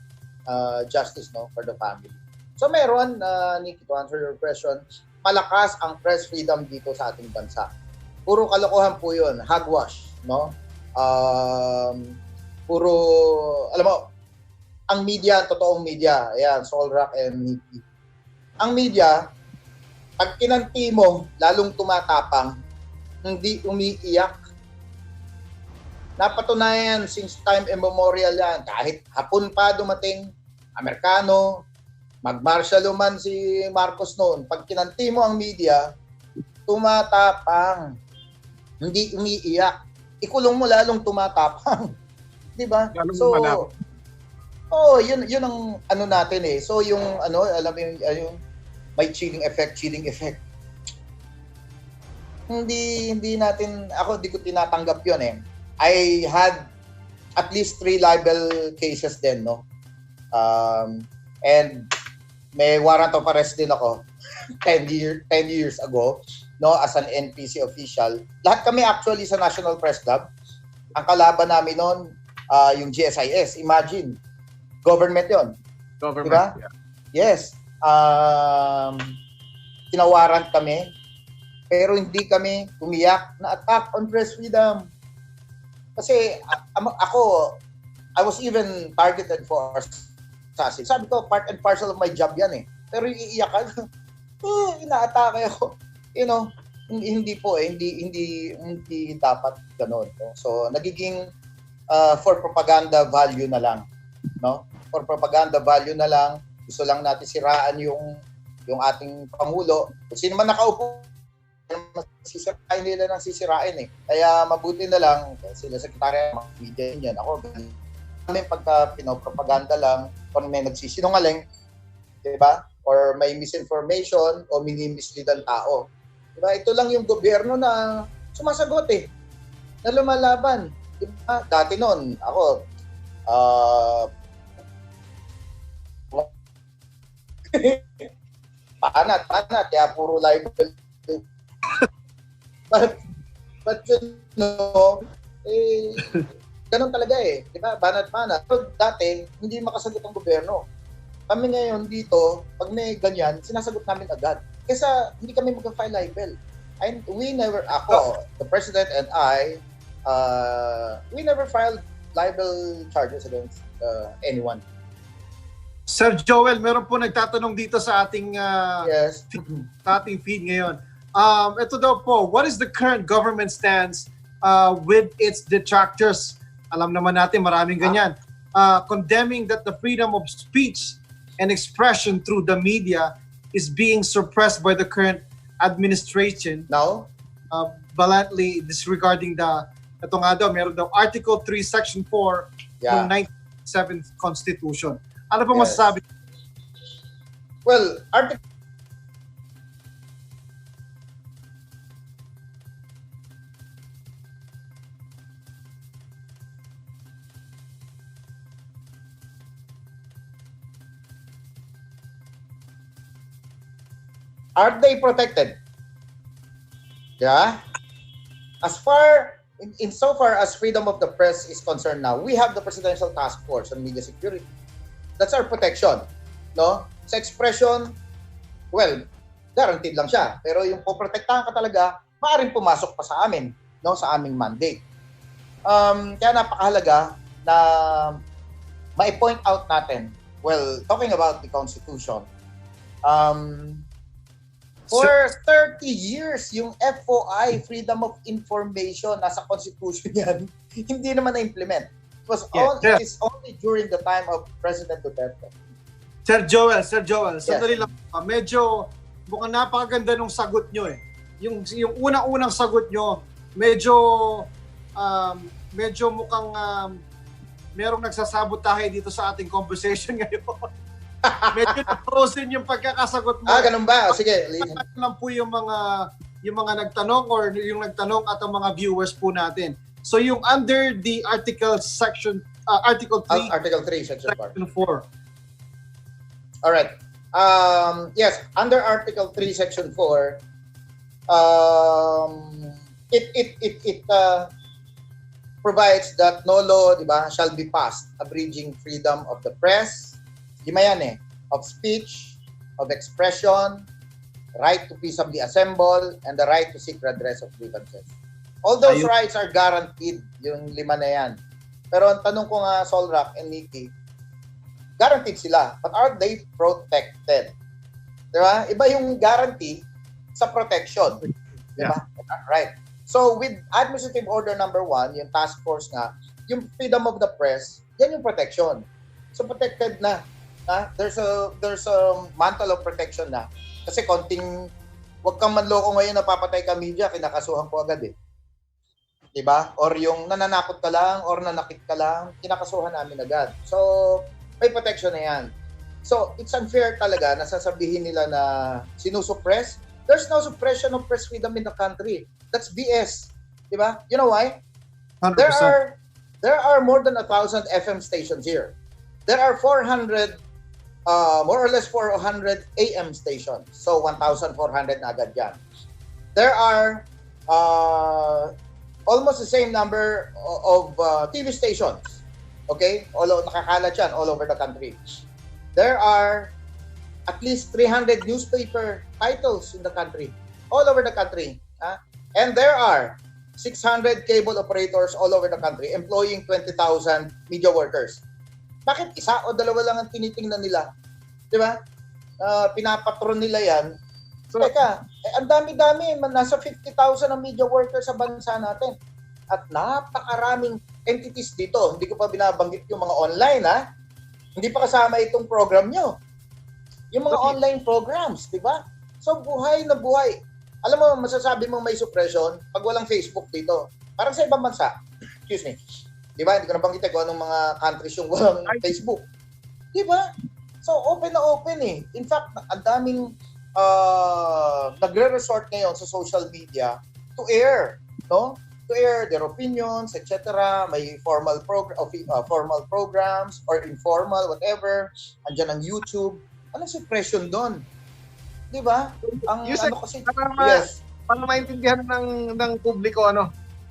justice, no, for the family. So meron, Nick, to answer your question, malakas ang press freedom dito sa ating bansa. Puro kalokohan po yun, hogwash, no? Puro, alam mo, ang media, totoong media, ayan, Solrak and Nicky. Ang media, pag kinanti mo, lalong tumatapang, hindi umiiyak. Napatunayan since time immemorial yan. Kahit hapon pa dumating, Amerikano, mag-martial man si Marcos noon. Pag kinanti mo ang media, tumatapang. Hindi umiiyak. Ikulong mo lalong tumatapang. Di ba? So, yun ang ano natin eh. So yung ano, alam mo yung may chilling effect. Hindi natin, ako di ko tinatanggap yun eh. I had at least 3 libel cases din, no? And may warrant of arrest din ako 10 years ago, no, as an NPC official. Lahat kami actually sa National Press Club. Ang kalaban namin noon, yung GSIS. Imagine, government yon. Government, diba? yeah. Yes. Kinawarrant kami, pero hindi kami umiyak na attack on press freedom. Kasi ako, I was even targeted for assassin. Sabi ko, part and parcel of my job yan eh. Pero yung iiyakan, ina-atake ako. You know, hindi po eh, hindi dapat gano'n. No? So, nagiging for propaganda value na lang. No? For propaganda value na lang, gusto lang natin siraan yung ating Pangulo. Kung sino man nakaupo, sisirain nila ng sisirain eh. Kaya mabuti na lang, sila sekretary ng media yan. Ako, kami pagka pinopropaganda lang, kung may nagsisinungaling, diba? Or may misinformation o minimislead ang tao. Diba? Ito lang yung gobyerno na sumasagot eh. Na lumalaban. Diba? Dati noon, ako, panat, kaya puro live. But you know, ganun talaga eh. Diba? Banat. Pero dati, hindi makasagot ang gobyerno. Kami ngayon dito, pag may ganyan, sinasagot namin agad. Kesa hindi kami mag-file libel. And we never, ako, the President and I, we never filed libel charges against anyone. Sir Joel, meron po nagtatanong dito sa ating Yes. sa ating feed ngayon. Ito daw po, what is the current government stance with its detractors? Alam naman natin, maraming ganyan. Condemning that the freedom of speech and expression through the media is being suppressed by the current administration. Now? Bluntly disregarding ito nga daw, meron daw Article 3, Section 4 ng 1997 Constitution. Ano po masasabi? Well, are they protected? Yeah. As far insofar as freedom of the press is concerned now, we have the Presidential Task Force on Media Security. That's our protection, no? Sa expression, well, guaranteed lang siya. Pero yung poprotektahan ka talaga, maaaring pumasok pa sa amin, no? Sa aming mandate. Kaya napakahalaga na ma-point out natin, well, talking about the Constitution, for 30 years, yung FOI, Freedom of Information, nasa Constitution yan, hindi naman na-implement. It is only during the time of President Duterte. Sir Joel, sandali Yes. lang. Medyo, mukhang napakaganda nung sagot nyo eh. Yung unang-unang sagot nyo, medyo mukhang merong nagsasabotahe dito sa ating conversation ngayon. Medyo na-frozen yung pagkakasagot mo. Ganun ba? Sige. Lang po yung mga nagtanong or yung nagtanong at ang mga viewers po natin. So yung under the Article 3, Article 3, Section 4. Section 4. All right. Yes, under Article 3, Section 4, it provides that no law, di ba, shall be passed abridging freedom of the press, of speech, of expression, right to peaceably assemble, and the right to seek redress of grievances. All those rights are guaranteed, yung 5 na yan. Pero ang tanong ko nga, Solrak and Nikki, guaranteed sila, but are they protected? Diba? Iba yung guarantee, sa protection. Diba? Right. So with Administrative Order number 1, yung task force nga, yung freedom of the press, yan yung protection. So protected na. There's a mantle of protection na. Kasi konting, wag kang manloko ngayon, napapatay ka media, kinakasuhan ko agad eh. Diba? Or yung nananakot ka lang, or nanakit ka lang, kinakasuhan namin agad. So, may protection na yan. So, it's unfair talaga na sasabihin nila na sinusuppress. There's no suppression of press freedom in the country. That's BS. Diba? You know why? 100%. There are more than 1,000 FM stations here. There are 400, more or less 400 AM stations. So, 1,400 na agad yan. There are almost the same number of TV stations. Okay? Nakakalat yan all over the country. There are at least 300 newspaper titles in the country. All over the country. And there are 600 cable operators all over the country employing 20,000 media workers. Bakit isa o dalawa lang ang tinitingnan nila? Di ba? Pinapatron nila yan. So, teka, ang dami-dami. Nasa 50,000 ang media workers sa bansa natin. At napakaraming entities dito. Hindi ko pa binabanggit yung mga online, ha? Hindi pa kasama itong program nyo. Yung mga online programs, di ba? So, buhay na buhay. Alam mo, masasabi mong may suppression pag walang Facebook dito. Parang sa ibang bansa. Excuse me. Di ba? Hindi ko nabanggit kung anong mga countries yung walang Facebook. Di ba? So, open na open eh. In fact, ang daming nagre-resort ngayon sa social media to air, no? To air their opinions, etc. May formal programs or informal, whatever. Andiyan ang YouTube. Anong suppression doon? Di ba? Ang Usec, ano kasi, yes. Para maintindihan ng publiko,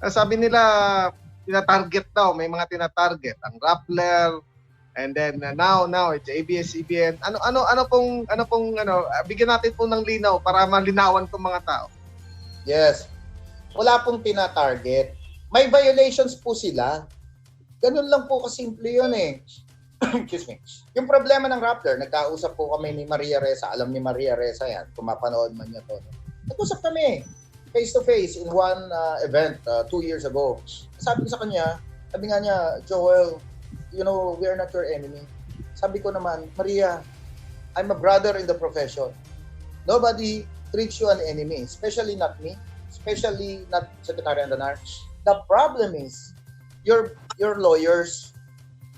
sabi nila, tina-target daw, may mga tina-target. Ang Rappler, and then now it's ABS-CBN. Ano pong bigyan natin po ng linaw para malinawan tong mga tao. Yes. Wala pong tina-target. May violations po sila. Ganun lang po kasimple yun eh. Excuse me. Yung problema ng Rappler, nagkausap po kami ni Maria Reza. Alam ni Maria Reza yan. Kung mapanood man niya to. Nag-usap kami face-to-face in one event 2 years ago. Sabi ko sa kanya, sabi nga niya, Joel, you know, we are not your enemy. Sabi ko naman, Maria, I'm a brother in the profession. Nobody treats you an enemy, especially not me, especially not Secretary Andanar. The problem is, your lawyers.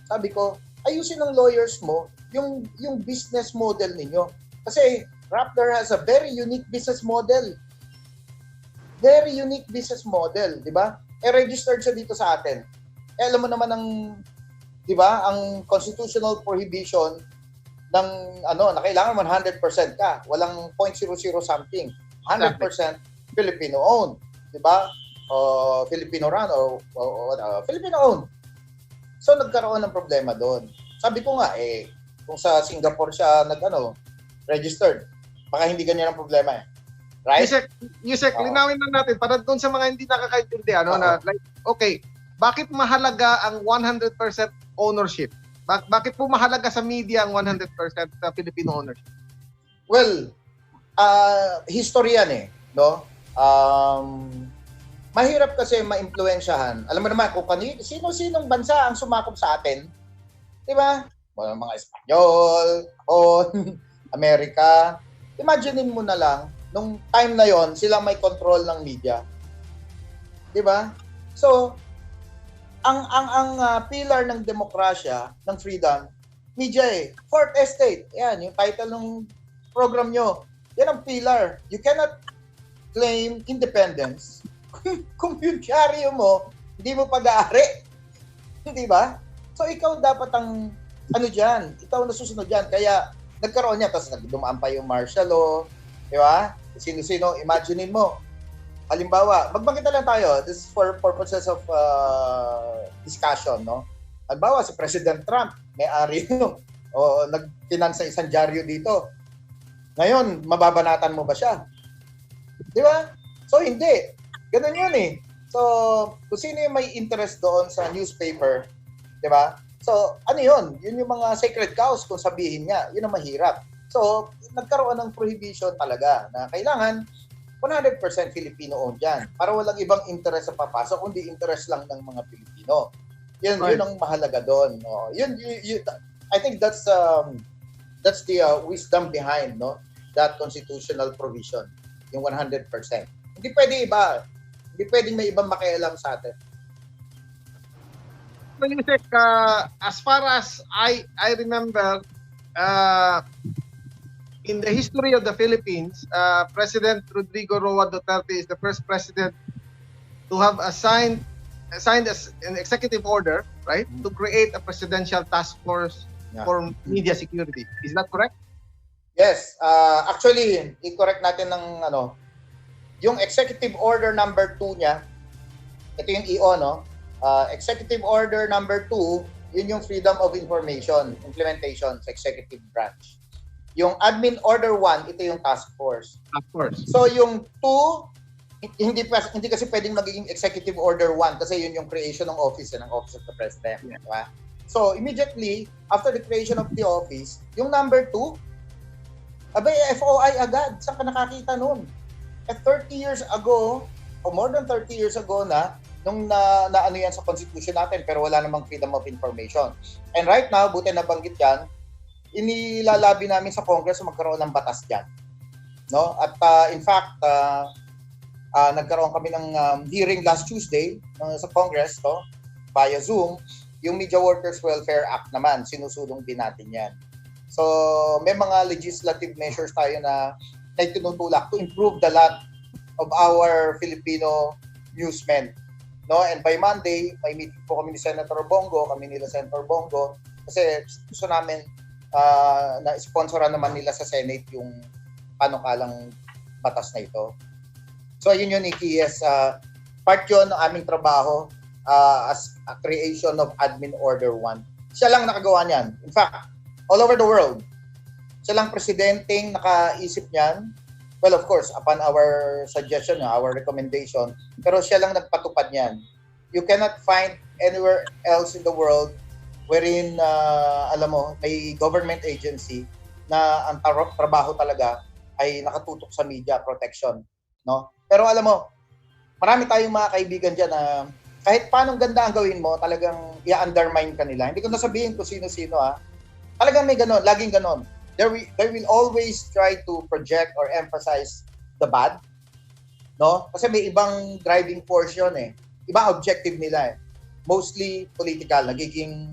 Sabi ko, ayusin ng lawyers mo yung business model ninyo. Kasi Rappler has a very unique business model. Very unique business model, di ba? Registered siya dito sa atin. Alam mo naman ang, di ba, ang constitutional prohibition ng na kailangan 100% ka. Walang 0.00 something. 100% Filipino-owned, di ba? Filipino run or Filipino-owned. So nagkaroon ng problema doon. Sabi ko nga kung sa Singapore siya registered, baka hindi ganyan ang problema eh. Right? Usec, linawin na natin para doon sa mga hindi nakakaintindi okay, bakit mahalaga ang 100% ownership? Bakit po mahalaga sa media ang 100% sa Filipino ownership? Well, history yan eh, no? Mahirap kasi maimpluwensyahan. Alam mo naman kung sino-sinong bansa ang sumakop sa atin. 'Di ba? Mga Espanyol, Amerika. Imaginein mo na lang nung time na yon sila may control ng media. 'Di ba? So, ang pillar ng demokrasya, ng freedom, media eh. Fourth estate. Yan, yung title ng program nyo. Yan ang pillar. You cannot claim independence kung yung dyaryo mo, hindi mo pag-aari. Hindi ba? So, ikaw dapat ang, dyan, ikaw nasusunod dyan. Kaya, nagkaroon niya, tapos dumaan pa yung martial law, di ba? Sino-sino, imaginein mo. Halimbawa, magbanggit lang tayo, this is for purposes of discussion, no? Halimbawa, si President Trump, may-ari nagfinansa isang dyaryo dito. Ngayon, mababanatan mo ba siya? Di ba? So, hindi. Ganun yun eh. So, kung sino yung may interest doon sa newspaper, di ba? So, ano yun? Yun yung mga sacred cows kung sabihin niya. Yun ang mahirap. So, nagkaroon ng prohibition talaga na kailangan 100% Filipino-owned yan. Para walang ibang interest sa papasok, kundi interest lang ng mga Pilipino. Yun ang mahalaga doon. No? I think that's the wisdom behind that constitutional provision, yung 100%. Hindi pwedeng may ibang makialam sa atin. Usec, as far as I remember, in the history of the Philippines, President Rodrigo Roa Duterte is the first president to have signed an executive order, right, to create a presidential task force for media security. Is that correct? Yes. Actually, i-correct natin ng yung executive order number 2 niya, ito yung EO, executive order number 2, yun yung freedom of information implementation sa executive branch. Yung admin order 1, ito yung task force. Of course. So yung 2, hindi kasi pwedeng magiging executive order 1 kasi yun yung creation ng office of the president. Yeah. Diba? So immediately after the creation of the office, yung number 2, abay FOI agad. Saan ka nakakita nun? At 30 years ago, o more than 30 years ago nung na ano yan sa constitution natin, pero wala namang freedom of information. And right now, buti nabanggit yan, inilalabi namin sa Congress magkaroon ng batas dyan. No? At in fact, nagkaroon kami ng hearing last Tuesday sa Congress via Zoom. Yung Media Workers Welfare Act naman, sinusulong din natin yan. So, may mga legislative measures tayo na tinutulak to improve the lot of our Filipino newsmen. No? And by Monday, may meeting po kami ni Senator Bongo, kami nila Senator Bongo, kasi gusto namin na-sponsoran naman nila sa Senate yung panukalang batas na ito. So yun yun, Nikki, yes, part yun ng aming trabaho as a creation of Admin Order 1. Siya lang nakagawa niyan. In fact, all over the world, siya lang presidenteng nakaisip niyan. Well, of course, upon our suggestion, our recommendation, pero siya lang nagpatupad niyan. You cannot find anywhere else in the world wherein, alam mo, may government agency na ang trabaho talaga ay nakatutok sa media protection. No? Pero alam mo, marami tayong mga kaibigan dyan na kahit paanong ganda ang gawin mo, talagang i-undermine ka nila. Hindi ko nasabihin kung sino-sino Talagang may ganon, laging ganon. They will always try to project or emphasize the bad. No? Kasi may ibang driving force yun Ibang objective nila Mostly political, nagiging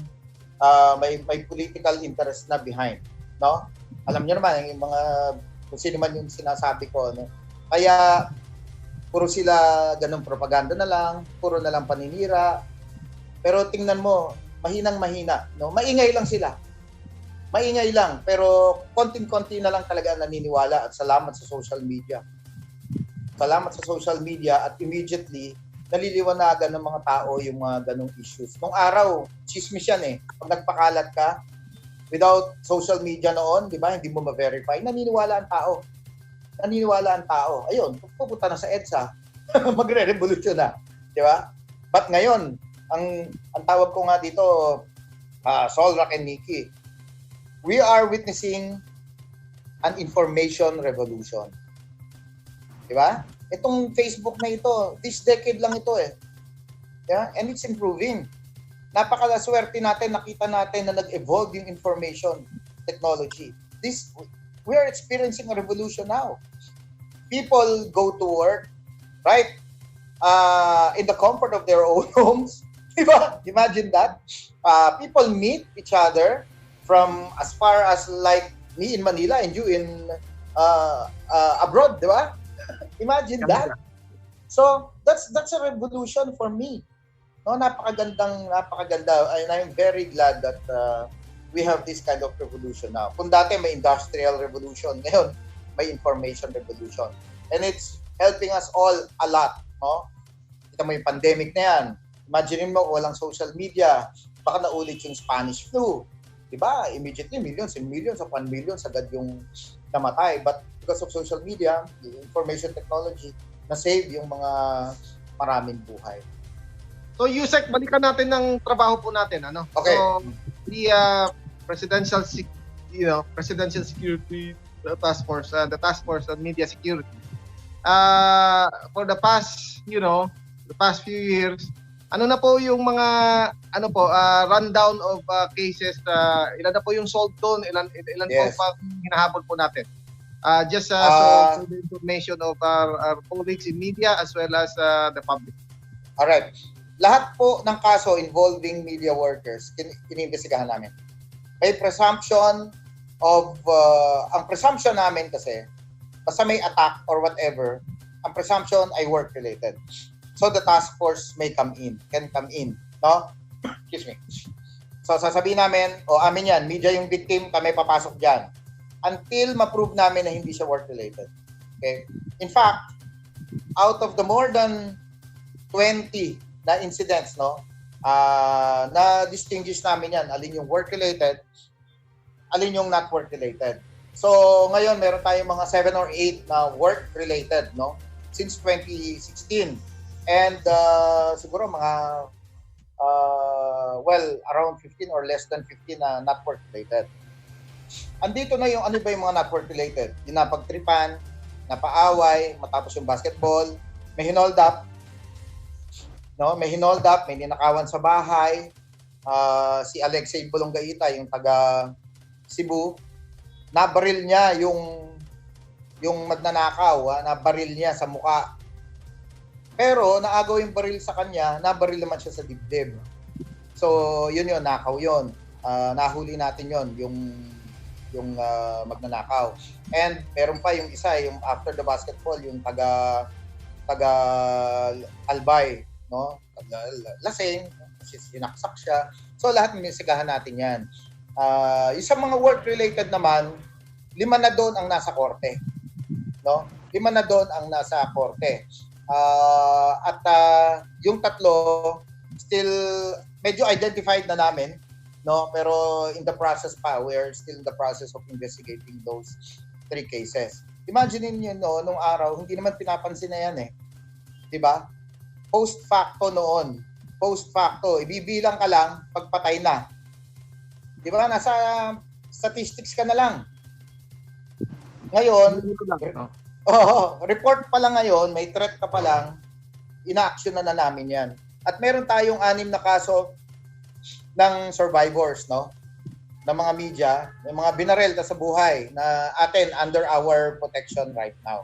may political interest na behind. No? Alam niyo naman, yung mga, kung sino man yung sinasabi ko. Kaya, puro sila ganong propaganda na lang, puro na lang paninira. Pero tingnan mo, mahinang-mahina. No? Maingay lang sila. Maingay lang, pero konting-konti na lang talaga naniniwala at salamat sa social media. Salamat sa social media at immediately naliliwanagan ng mga tao yung mga ganong issues. Nung araw, chismis yan Pag nagpakalat ka, without social media noon, di ba, hindi mo ma-verify, naniniwala ang tao. Ayun, pupunta na sa EDSA, magre-revolution na. Di ba? But ngayon, ang tawag ko nga dito, Solrak and Nikki, we are witnessing an information revolution. Di ba? Itong Facebook na ito, this decade lang ito Yeah? And it's improving. Napakalaswerte natin, nakita natin na nag-evolve yung information technology. We are experiencing a revolution now. People go to work, right? In the comfort of their own homes. Di ba? Imagine that. People meet each other from as far as like me in Manila and you in abroad, di ba? Imagine that. So that's a revolution for me. No, napakaganda. And I'm very glad that we have this kind of revolution now. Kung dati may industrial revolution, ngayon may information revolution. And it's helping us all a lot. No? Kita mo yung pandemic na yan. Imagine mo walang social media, baka naulit yung Spanish flu. Diba? Immediately, millions and millions upon millions agad yung namatay. But because of social media, the information technology, na-save yung mga maraming buhay. So, Usec, balikan natin ng trabaho po natin. Okay. So, the Presidential Security Task Force, the Task Force on Media Security. for the past, the past few years, ano na po yung mga rundown of cases, ilan na po yung solved doon, ilan Yes. po pa hinahabol po natin. Just so for the information of our colleagues in media as well as the public. Alright. Lahat po ng kaso involving media workers, inimbestigahan namin. May presumption of, ang presumption namin kasi, basta may attack or whatever, ang presumption ay work-related. So the task force can come in, no? Excuse me. So sasabihin namin, amin yan, media yung victim, kami papasok dyan. Until ma-prove namin na hindi siya work-related. Okay? In fact, out of the more than 20 na incidents, no? Na distinguish namin yan, alin yung work-related, alin yung not work-related. So, ngayon, meron tayong mga 7 or 8 na work-related, no? Since 2016. And siguro mga, around 15 or less than 15 na not work-related. Andito na yung ano ba yung mga not work-related? Yung napagtripan, napaaway, matapos yung basketball, may hinold up, no, may ninakawan sa bahay. Si Alexei Bolongaita, yung taga Cebu, nabaril niya yung magnanakaw, nabaril niya sa muka. Pero naagaw yung baril sa kanya, nabaril naman siya sa dibdib. So, yun, nakaw yun. Nahuli natin yung magnanakaw. And meron pa yung isa, yung after the basketball, yung taga Albay, no? Lasing, sinaksak siya. So lahat minisigahan natin yan. Yung sa mga work-related naman, 5 na doon ang nasa korte. No? 5 na doon ang nasa korte. At yung 3, still medyo identified na namin. No? Pero in the process pa, we're still in the process of investigating those 3 cases. Imagine niyo, no, nung araw, hindi naman pinapansin na yan eh. Diba? Post facto noon. Post facto. Ibibilang ka lang pagpatay na. Di ba? Nasa statistics ka na lang. Ngayon, report pa lang ngayon, may threat ka pa lang, ina-action na namin yan. At meron tayong 6 na kaso ng survivors, no? Ng mga media, ng mga binarel na sa buhay na atin under our protection right now.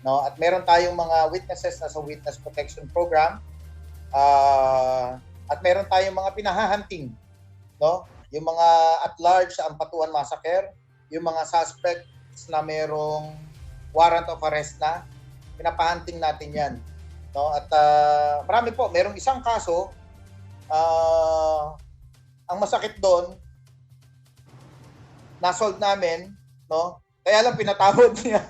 No? At meron tayong mga witnesses na sa witness protection program. At meron tayong mga pinahahunting, no? Yung mga at large sa Ampatuan Massacre, yung mga suspects na merong warrant of arrest na, pinapahunting natin yan. No? At marami po, merong isang kaso, ang masakit doon, na-solve namin, no? Kaya lang pinatawad niya.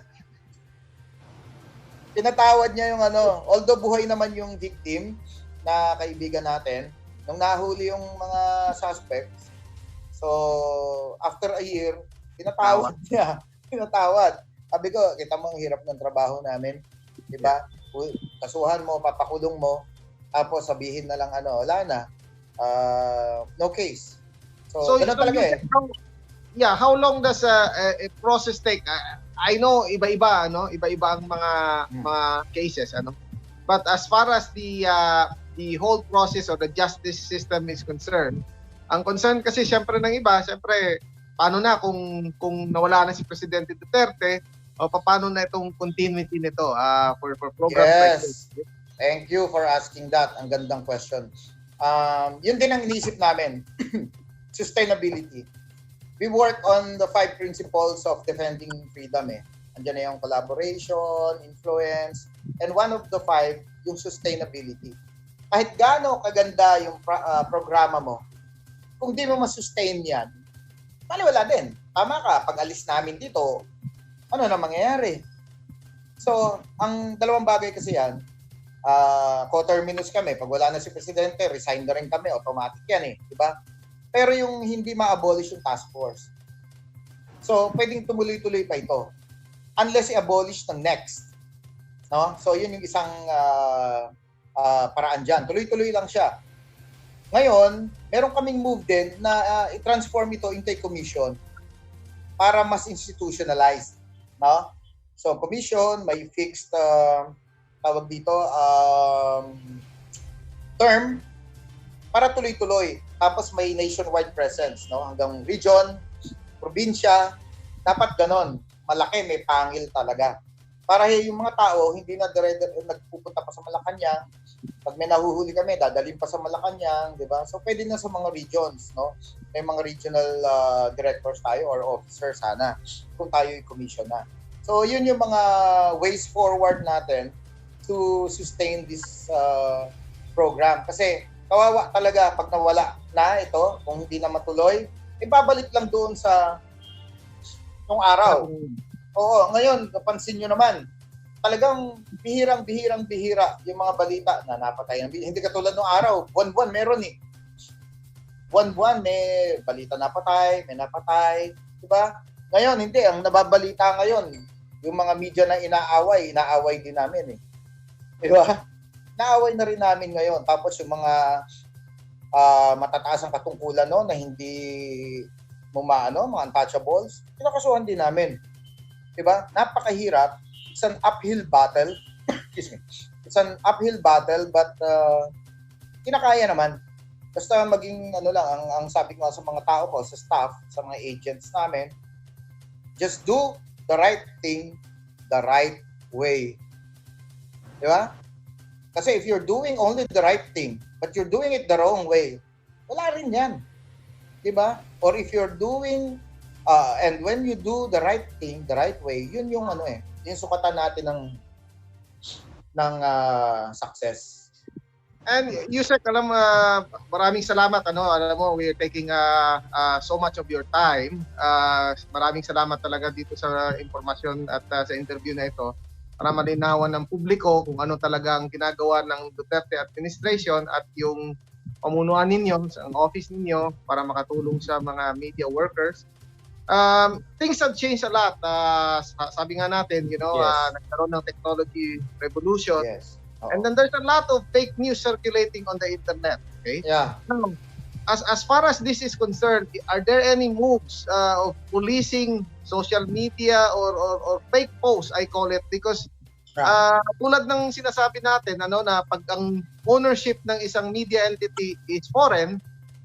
Pinatawad niya yung although buhay naman yung victim na kaibigan natin, nung nahuli yung mga suspects, so after a year, pinatawad niya. Pinatawad. Sabi ko, kita mo ang hirap ng trabaho namin. Diba? Kasuhan mo, papakulong mo, tapos sabihin na lang wala na. No case. So ganun talaga eh. How long does a process take? I know iba-iba iba-iba ang mga cases But as far as the whole process of the justice system is concerned, ang concern kasi syempre ng iba, paano na kung nawala na si Presidente Duterte, o paano na itong continuity nito for programs like this? Thank you for asking that. Ang gandang question. Yun din ang inisip namin. Sustainability. We work on the 5 principles of defending freedom eh. Andiyan na yung collaboration, influence, and one of the 5, yung sustainability. Kahit gaano kaganda yung programa mo, kung di mo masustain yan, wala din. Tama ka, pag alis namin dito, ano na mangyayari? So, ang 2 bagay kasi yan, coterminous kami. Pag wala na si Presidente, resign na rin kami. Automatic yan eh. Diba? Pero yung hindi ma-abolish yung task force. So, pwedeng tumuloy-tuloy pa ito. Unless i-abolish ng next. No? So, yun yung isang paraan dyan. Tuloy-tuloy lang siya. Ngayon, meron kaming move din na i-transform ito into a commission para mas institutionalized. No? So commission, may fixed tawag dito term para tuloy-tuloy. Tapos may nationwide presence, no? Hanggang region, probinsya, dapat ganon. Malaki, may pangil talaga. Para yung mga tao, hindi na nagpupunta pa sa Malacanang. Pag may nahuhuli kami, dadalhin pa sa Malacanang, di ba? So pwede na sa mga regions, no? May mga regional directors tayo or officers sana kung tayo i-commission na. So yun yung mga ways forward natin to sustain this program. Kasi kawawa talaga pag nawala na ito, kung hindi na matuloy, ibabalik lang doon sa nung araw. Oo, ngayon, napansin nyo naman, talagang bihira yung mga balita na napatay. Hindi katulad nung araw, buwan-buwan meron eh. Buwan-buwan may balita napatay, may napatay, di ba? Ngayon, hindi. Ang nababalita ngayon, yung mga media na inaaway din namin eh. Di ba? Naaway na rin namin ngayon. Tapos yung mga matataas ang katungkulan no, na hindi mga untouchables, pinakasuhan din namin. Diba? Napakahirap. It's an uphill battle. Excuse me. It's an uphill battle but kinakaya naman. Basta maging ang sabi ko sa mga tao ko, sa staff, sa mga agents namin, just do the right thing the right way. Diba? Kasi if you're doing only the right thing, but you're doing it the wrong way, wala rin yan. Diba? Or if you're doing, and when you do the right thing, the right way, yun yung yung sukatan natin ng success. And Usec, maraming salamat. Alam mo, we are taking so much of your time. Maraming salamat talaga dito sa informasyon at sa interview na ito para malinawan ng publiko kung ano talagang ginagawa ng Duterte administration at yung pamunuan ninyo, ang office ninyo para makatulong sa mga media workers. Things have changed a lot. Sabi nga natin, Yes. Nagkaroon ng technology revolution. Yes. And then there's a lot of fake news circulating on the internet. Okay? Yeah. Now, as far as this is concerned, are there any moves of policing social media or fake posts, I call it, because tulad ng sinasabi natin na pag ang ownership ng isang media entity is foreign,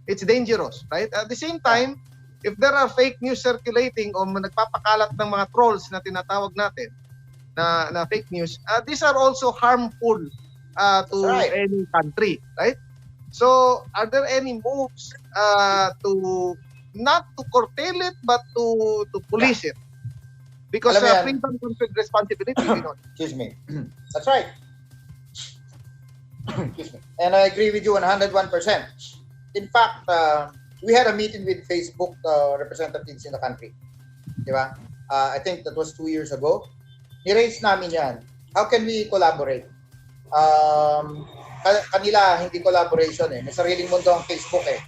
it's dangerous, right? At the same time, if there are fake news circulating o nagpapakalat ng mga trolls na tinatawag natin na fake news, these are also harmful to any country, right? So, are there any moves to not to curtail it but to police it? Because freedom comes with responsibility. Excuse me. That's right. Excuse me. And I agree with you 101%. In fact, we had a meeting with Facebook representatives in the country. Diba? I think that was 2 years ago. Ni-raise namin yan. How can we collaborate? Kanila, hindi collaboration eh. May sariling mundo ang Facebook eh.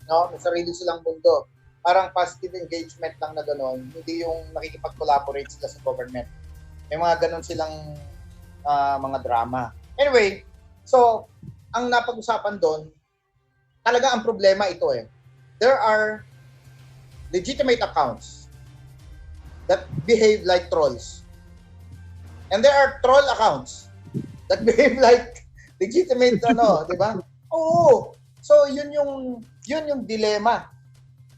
No? May sarili silang mundo. Parang positive engagement lang na gano'n. Hindi yung nakikipag-collaborate sila sa government. May mga gano'n silang mga drama. Anyway, so, ang napag-usapan doon, talaga ang problema ito eh. There are legitimate accounts that behave like trolls. And there are troll accounts that behave like legitimate di ba? Oo. So yun yung dilema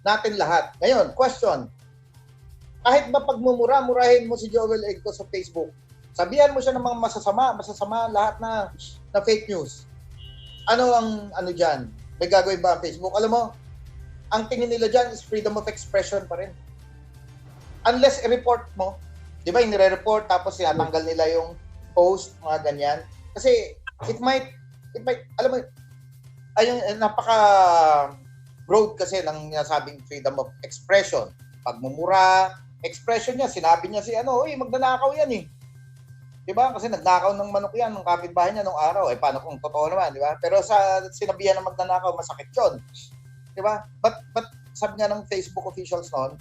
natin lahat. Ngayon, question. Kahit ba pagmumura-murahin mo si Joel Egco sa Facebook, sabihan mo siya ng mga masasama lahat na fake news. Ano ang diyan? May gagawin ba ang Facebook? Alam mo, ang tingin nila diyan is freedom of expression pa rin. Unless i-report mo, di ba, yung nire-report tapos sinatanggal nila yung post, mga ganyan. Kasi it might, alam mo, ayun, napaka broad kasi ng nasabing freedom of expression. Pagmumura, expression niya, sinabi niya magnanakaw yan eh. Di ba? Kasi nagnakaw ng manok yan, ng kapitbahay niya nung araw. Paano kung totoo naman, di ba? Pero sa sinabihan ng magnanakaw, masakit yun. Di ba? But sabi nga ng Facebook officials noon,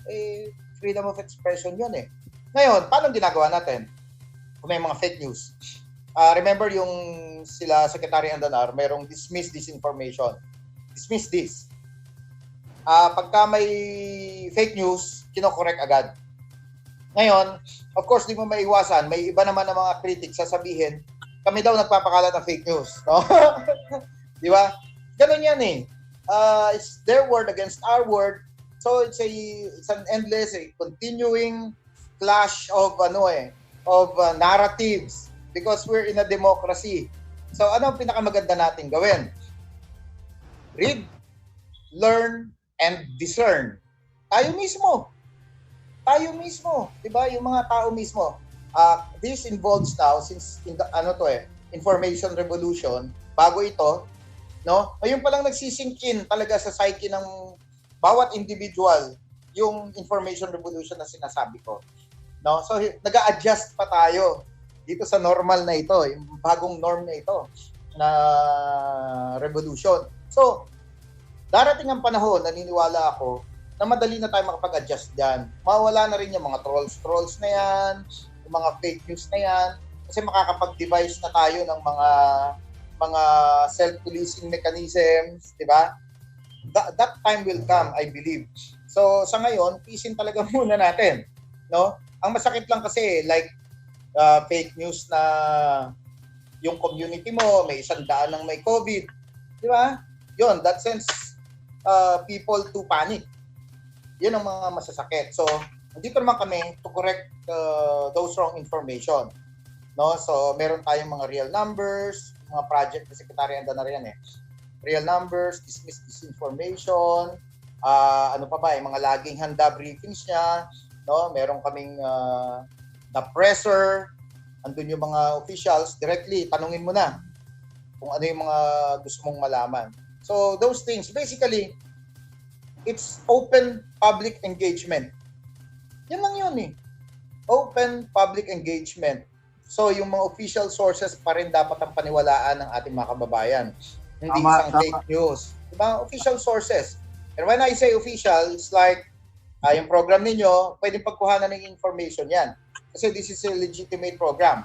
freedom of expression yun eh. Ngayon, paano ginagawa natin? Kung may mga fake news. Remember yung sila Secretary Andanar, mayroong dismiss disinformation. Dismiss this. Pagka may fake news, kinokorek agad. Ngayon, of course, di mo maiwasan. May iba naman ng mga critics sasabihin, kami daw nagpapakalat ng fake news. No? Di ba? Ganun yan eh. It's their word against our word. So it's an endless, continuing clash of narratives because we're in a democracy. So ano ang pinakamaganda natin gawin? Read, learn, and discern. Tayo mismo, 'di ba? Yung mga tao mismo. This involves now since information revolution, bago ito, no? Ngayon pa lang nagsisink in talaga sa psyche ng bawat individual yung information revolution na sinasabi ko. No? So nag-a-adjust pa tayo dito sa normal na ito, yung bagong norm na ito na revolution. So darating ang panahon, naniniwala ako, na madali na tayo makapag-adjust dyan. Mawala na rin yung mga trolls na yan, yung mga fake news na yan, kasi makakapag-devise na tayo ng mga self-policing mechanisms, di ba? That time will come, I believe. So sa ngayon, pisin talaga muna natin, no? Ang masakit lang kasi, like fake news na yung community mo, may 100 ng may COVID, di ba? Yun, that sends people to panic. Yun ang mga masasakit. So, dito naman kami to correct those wrong information. No? So, meron tayong mga real numbers, mga project na Secretary anda na rin real numbers, dismiss disinformation, ano pa ba, yung mga laging handa briefings niya, no? Meron kaming the presser, andun yung mga officials, directly, tanungin mo na kung ano yung mga gusto mong malaman. So, those things, basically, it's open public engagement. Yan lang yun eh. Open public engagement. So, yung mga official sources pa rin dapat ang paniwalaan ng ating mga kababayan. Hindi isang fake news. Diba? Official sources. And when I say official, it's like, yung program ninyo, pwedeng pagkuhanan ng information yan. Kasi this is a legitimate program.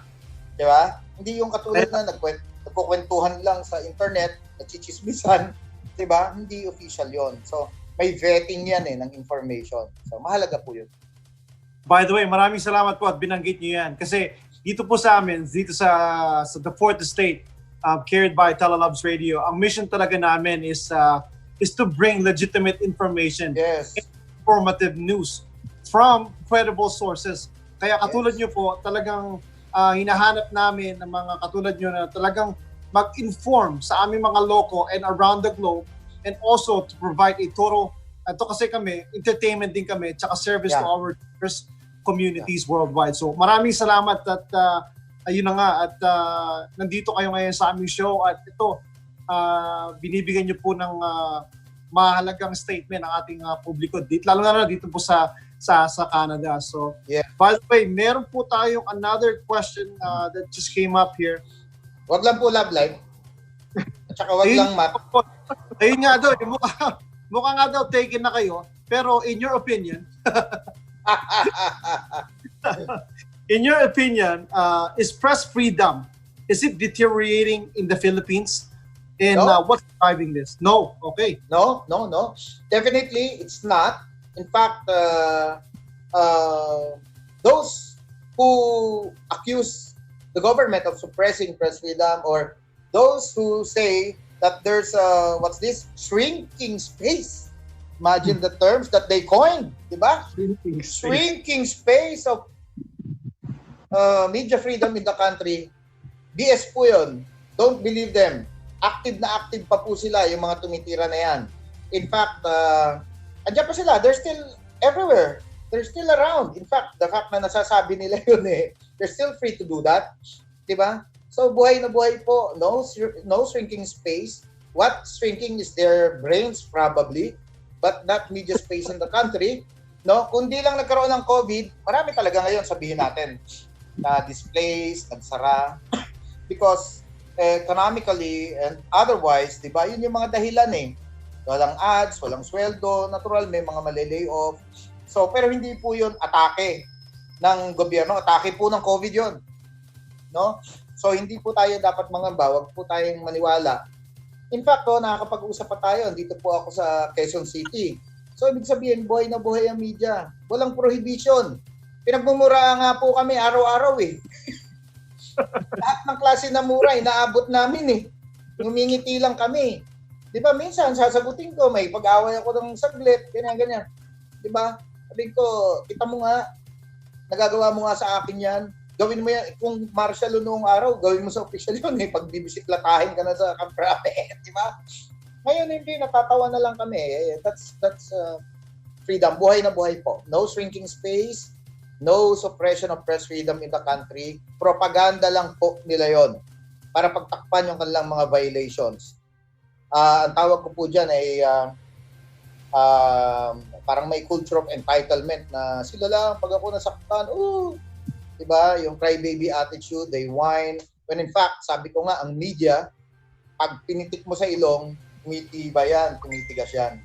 Diba? Hindi yung katulad na nagkukwentuhan lang sa internet, nagchichismisan. Diba? Hindi official yon. So, may vetting yan ng information. So, mahalaga po yun. By the way, maraming salamat po at binanggit niyo yan. Kasi dito po sa amin, dito sa the Fourth Estate, carried by TalaLuvzRadio, ang mission talaga namin is to bring legitimate information, yes, informative news from credible sources. Kaya katulad niyo po, talagang hinahanap namin ng mga katulad niyo na talagang mag-inform sa aming mga loko and around the globe, and also to provide a total, ito kasi kami, entertainment din kami, tsaka service to our communities worldwide. So maraming salamat at ayun na nga, at nandito kayo ngayon sa aming show at ito, binibigyan niyo po ng mahalagang statement ng ating publiko, lalo na dito po sa Canada. So, by the way, meron po tayong another question that just came up here. Wag lang po love life. At saka wag lang math. Ayun nga daw, mukha nga daw taken na kayo, pero in your opinion, is press freedom, is it deteriorating in the Philippines? And what's driving this? No. Okay. No. Definitely, it's not. In fact, those who accuse the government of suppressing press freedom, or those who say that there's shrinking space. Imagine the terms that they coined, diba? Shrinking space of media freedom in the country. BS po yun. Don't believe them. Active na active pa po sila, yung mga tumitira na yan. In fact, andyan pa sila. They're still everywhere. They're still around. In fact, the fact na nasasabi nila yun they're still free to do that. Diba? So, buhay na buhay po. No shrinking space. What shrinking is their brains probably, but not media space in the country. No? Kundi lang nagkaroon ng COVID, marami talaga ngayon sabihin natin na displaced, nagsara. Because economically and otherwise, di ba, yun yung mga dahilan Walang ads, walang sweldo, natural, may mga malilay off. So, pero hindi po yun atake ng gobyerno, atake po ng COVID yun. No? So, hindi po tayo dapat mangamba, wag po tayong maniwala. In fact, nakakapag-usap pa tayo, dito po ako sa Quezon City. So, ibig sabihin, buhay na buhay ang media. Walang prohibition. pinagmumura nga po kami araw-araw eh. Lahat ng klase na mura, inaabot namin eh. Ngumingiti lang kami. Di ba, minsan sasagutin ko, may pag-away ako ng saglit, ganyan. Di ba? Sabi ko, kita mo nga, nagagawa mo nga sa akin yan. Gawin mo yan, kung martial noong araw, gawin mo sa official yun eh. Pag bibisiklatahin ka na sa kamprame, di ba? Ngayon hindi, natatawa na lang kami. That's freedom. Buhay na buhay po. No shrinking space, no suppression of press freedom in the country. Propaganda lang po nila yon para pagtakpan yung kanilang mga violations. Ang tawag ko po dyan ay parang may culture of entitlement na sila lang, pag ako nasaktan, diba? Yung crybaby attitude, they whine. When in fact, sabi ko nga, ang media, pag pinitik mo sa ilong, tumitiba yan, tumitigas yan.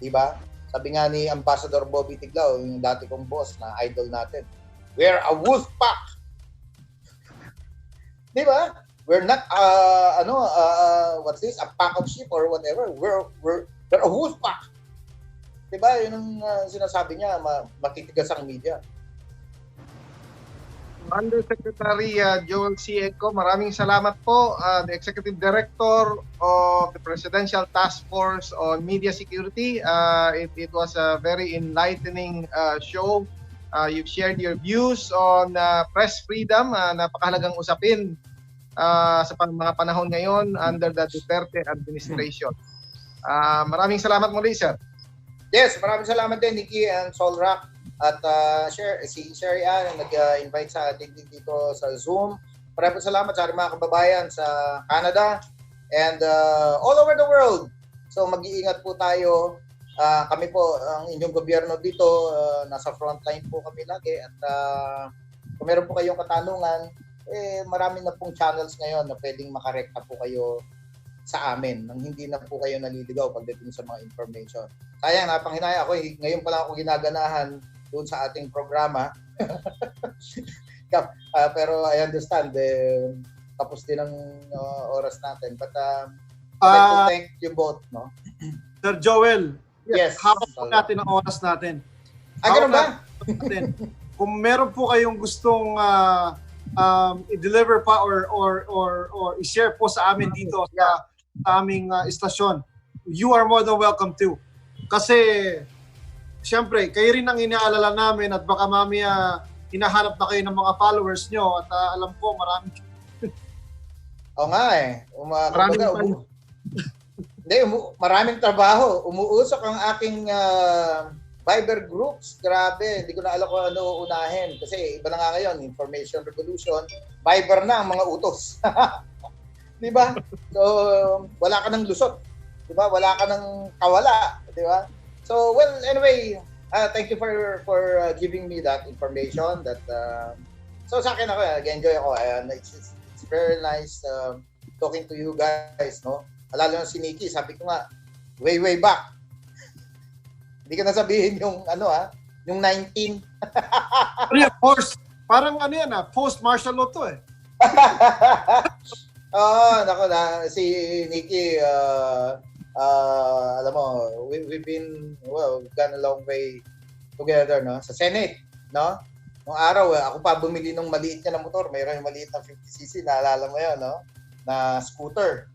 Diba? Sabi nga ni Ambassador Bobby Tiglao, yung dati kong boss na idol natin, we're a wolf pack. Diba? We're not what's this? A pack of sheep or whatever. We're a wolf pack. Diba? Yun ang sinasabi niya, matitigas ang media. Undersecretary Joel C. Egco, maraming salamat po. The Executive Director of the Presidential Task Force on Media Security. It was a very enlightening show. You've shared your views on press freedom, napakahalagang usapin sa mga panahon ngayon under the Duterte administration. Maraming salamat muli, sir. Yes, maraming salamat din, Nikki and Solrak. At si Sherry Ann nag-invite sa atin dito sa Zoom. Maraming salamat sa ating mga kababayan sa Canada and all over the world. So mag-iingat po tayo. Kami po, ang inyong gobyerno dito, nasa frontline po kami lagi. At kung meron po kayong katanungan, marami na pong channels ngayon na pwedeng makarekta po kayo sa amin nang hindi na po kayo naliligaw pagdating sa mga information. Sayang, napanghinaya ako. Ngayon pa lang ako ginaganahan doon sa ating programa. Pero I understand, tapos din ang oras natin. But I'd like to thank you both. No? Sir Joel, yes. hawak po natin ang oras natin. Ganun ba? Kung meron po kayong gustong i-deliver pa or i-share po sa amin dito sa aming istasyon, you are more than welcome to. Kasi siyempre, kayo rin ang inaalala namin at baka mamaya hinahanap na kayo ng mga followers nyo at alam ko marami. Oo nga eh. Maraming trabaho. Umuusok ang aking Viber groups. Grabe, hindi ko na alam kung ano uunahin. Kasi iba na nga ngayon, information revolution. Viber na ang mga utos. Di ba? So, wala ka ng lusot. Di ba? Wala ka ng kawala. Di ba? So, well, anyway, thank you for giving me that information. That so sa akin ako, nag-enjoy ako. It's very nice talking to you guys, no? Lalo na si Nikki, sabi ko nga, way back. Hindi ka na sabihin yung yung 19. Parang yan post-martial law to eh. Nako na si Nikki, alam mo, we've been, we've gone a long way together, no? Sa Senate, no? Nung araw, ako pa bumili ng maliit niya na motor. Mayroon yung maliit na 50cc, naalala mo yun, no? Na scooter.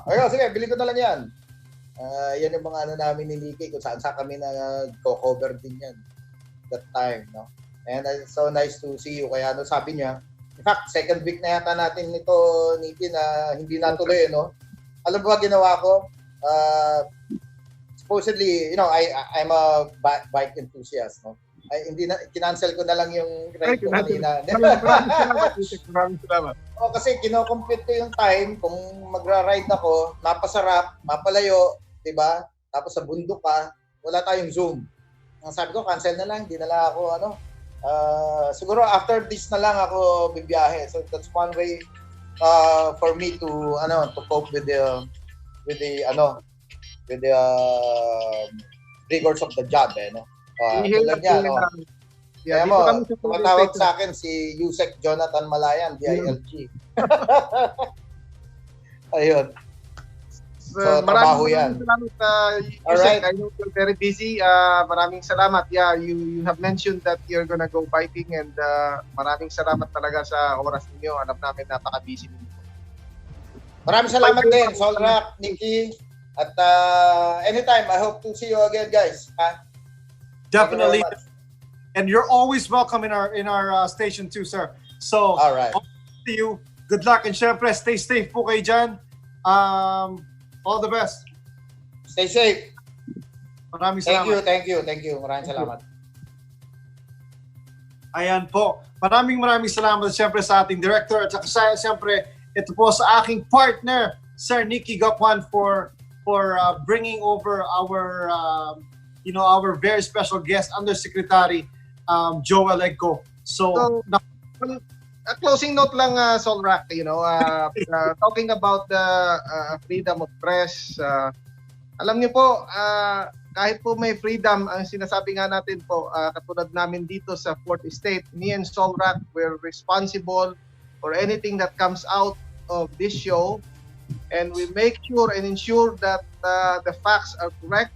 Ayun, sige, bili ko na lang yan. Yan yung mga namin ni Nikki, kung saan kami na-cover din yan that time, no? And it's so nice to see you. Kaya sabi niya, in fact, second week na yata natin nito, Nikki, na hindi natuloy, no? Alam mo ba ginawa ko? Supposedly, I'm a bike enthusiast, no? Hindi na kinancel ko na lang yung ride ko kanina. Maraming salamat. Kasi kino-compute ko yung time kung magra-ride ako, mapasarap, mapalayo, 'di ba? Tapos sa bundok ka, wala tayong Zoom. Ang sabi ko, cancel na lang, hindi na lang ako siguro after this na lang ako bibiyahe. So that's one way for me to cope with the rigors of the job, no? Tulad niya, no? Kaya mo, tumatawag sa akin si Usec Jonathan Malayan, DILG. Ayun. trabaho yan. Maraming salamat, Usec. Alright. I know you're very busy. Maraming salamat. Yeah, you have mentioned that you're gonna go biking and maraming salamat talaga sa oras ninyo. Alam namin napaka-busy ninyo. Maraming salamat din, Solrak, Nikki. At anytime, I hope to see you again, guys. Definitely. And you're always welcome in our station too, sir. So, all right. To you. Good luck and syempre, stay safe po kayo dyan. All the best. Stay safe. Maraming salamat. Thank you. Maraming salamat. Ayan po. Maraming salamat syempre sa ating director at saka syempre ito po sa aking partner, Sir Nicky Gokwan for bringing over our our very special guest, Undersecretary Joel Egco. So a closing note lang, Solrak, talking about the freedom of press. Alam niyo po, kahit po may freedom, ang sinasabi nga natin po, katulad namin dito sa 4th Estate, me and Solrak, we're responsible for anything that comes out of this show, and we make sure and ensure that the facts are correct.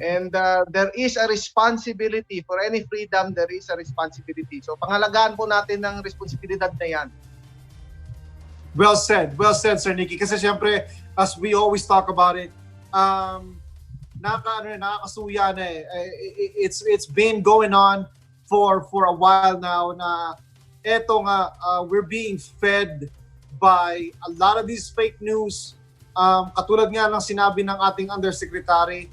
And there is a responsibility for any freedom. There is a responsibility. So pangalagaan po natin ng responsibilidad na yan. Well said, Sir Nicky. Kasi syempre, as we always talk about it, nakakasuya na eh. It's been going on for a while now na eto nga, we're being fed by a lot of these fake news. Katulad nga ng sinabi ng ating Undersecretary,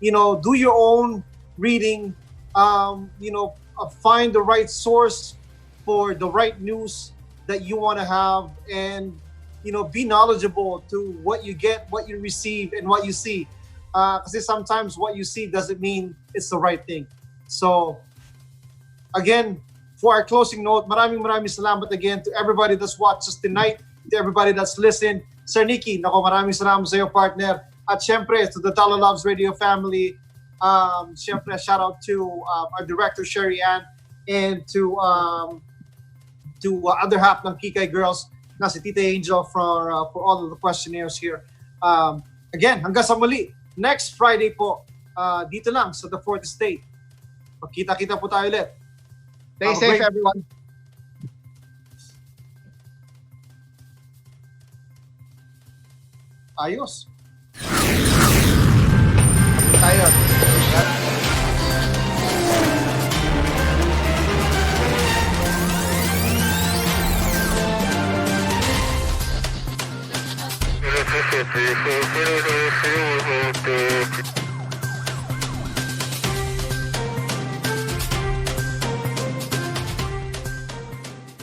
do your own reading, find the right source for the right news that you want to have, and be knowledgeable to what you get, what you receive, and what you see. Kasi sometimes what you see doesn't mean it's the right thing. So again, for our closing note, maraming salamat again to everybody that's watched us tonight, to everybody that's listened. Sir Nicky, maraming salamat sa iyo, partner. At syempre, to the TalaLuvzRadio family, syempre, shout out to our director, Sherry Ann, and to other half ng Kikay Girls, na si Tita Angel for all of the questionnaires here. Again, hanggang sa muli, next Friday po, dito lang sa the 4th Estate. Magkita-kita po tayo ulit. Stay safe, everyone. Ayos. Tayo. Thank you.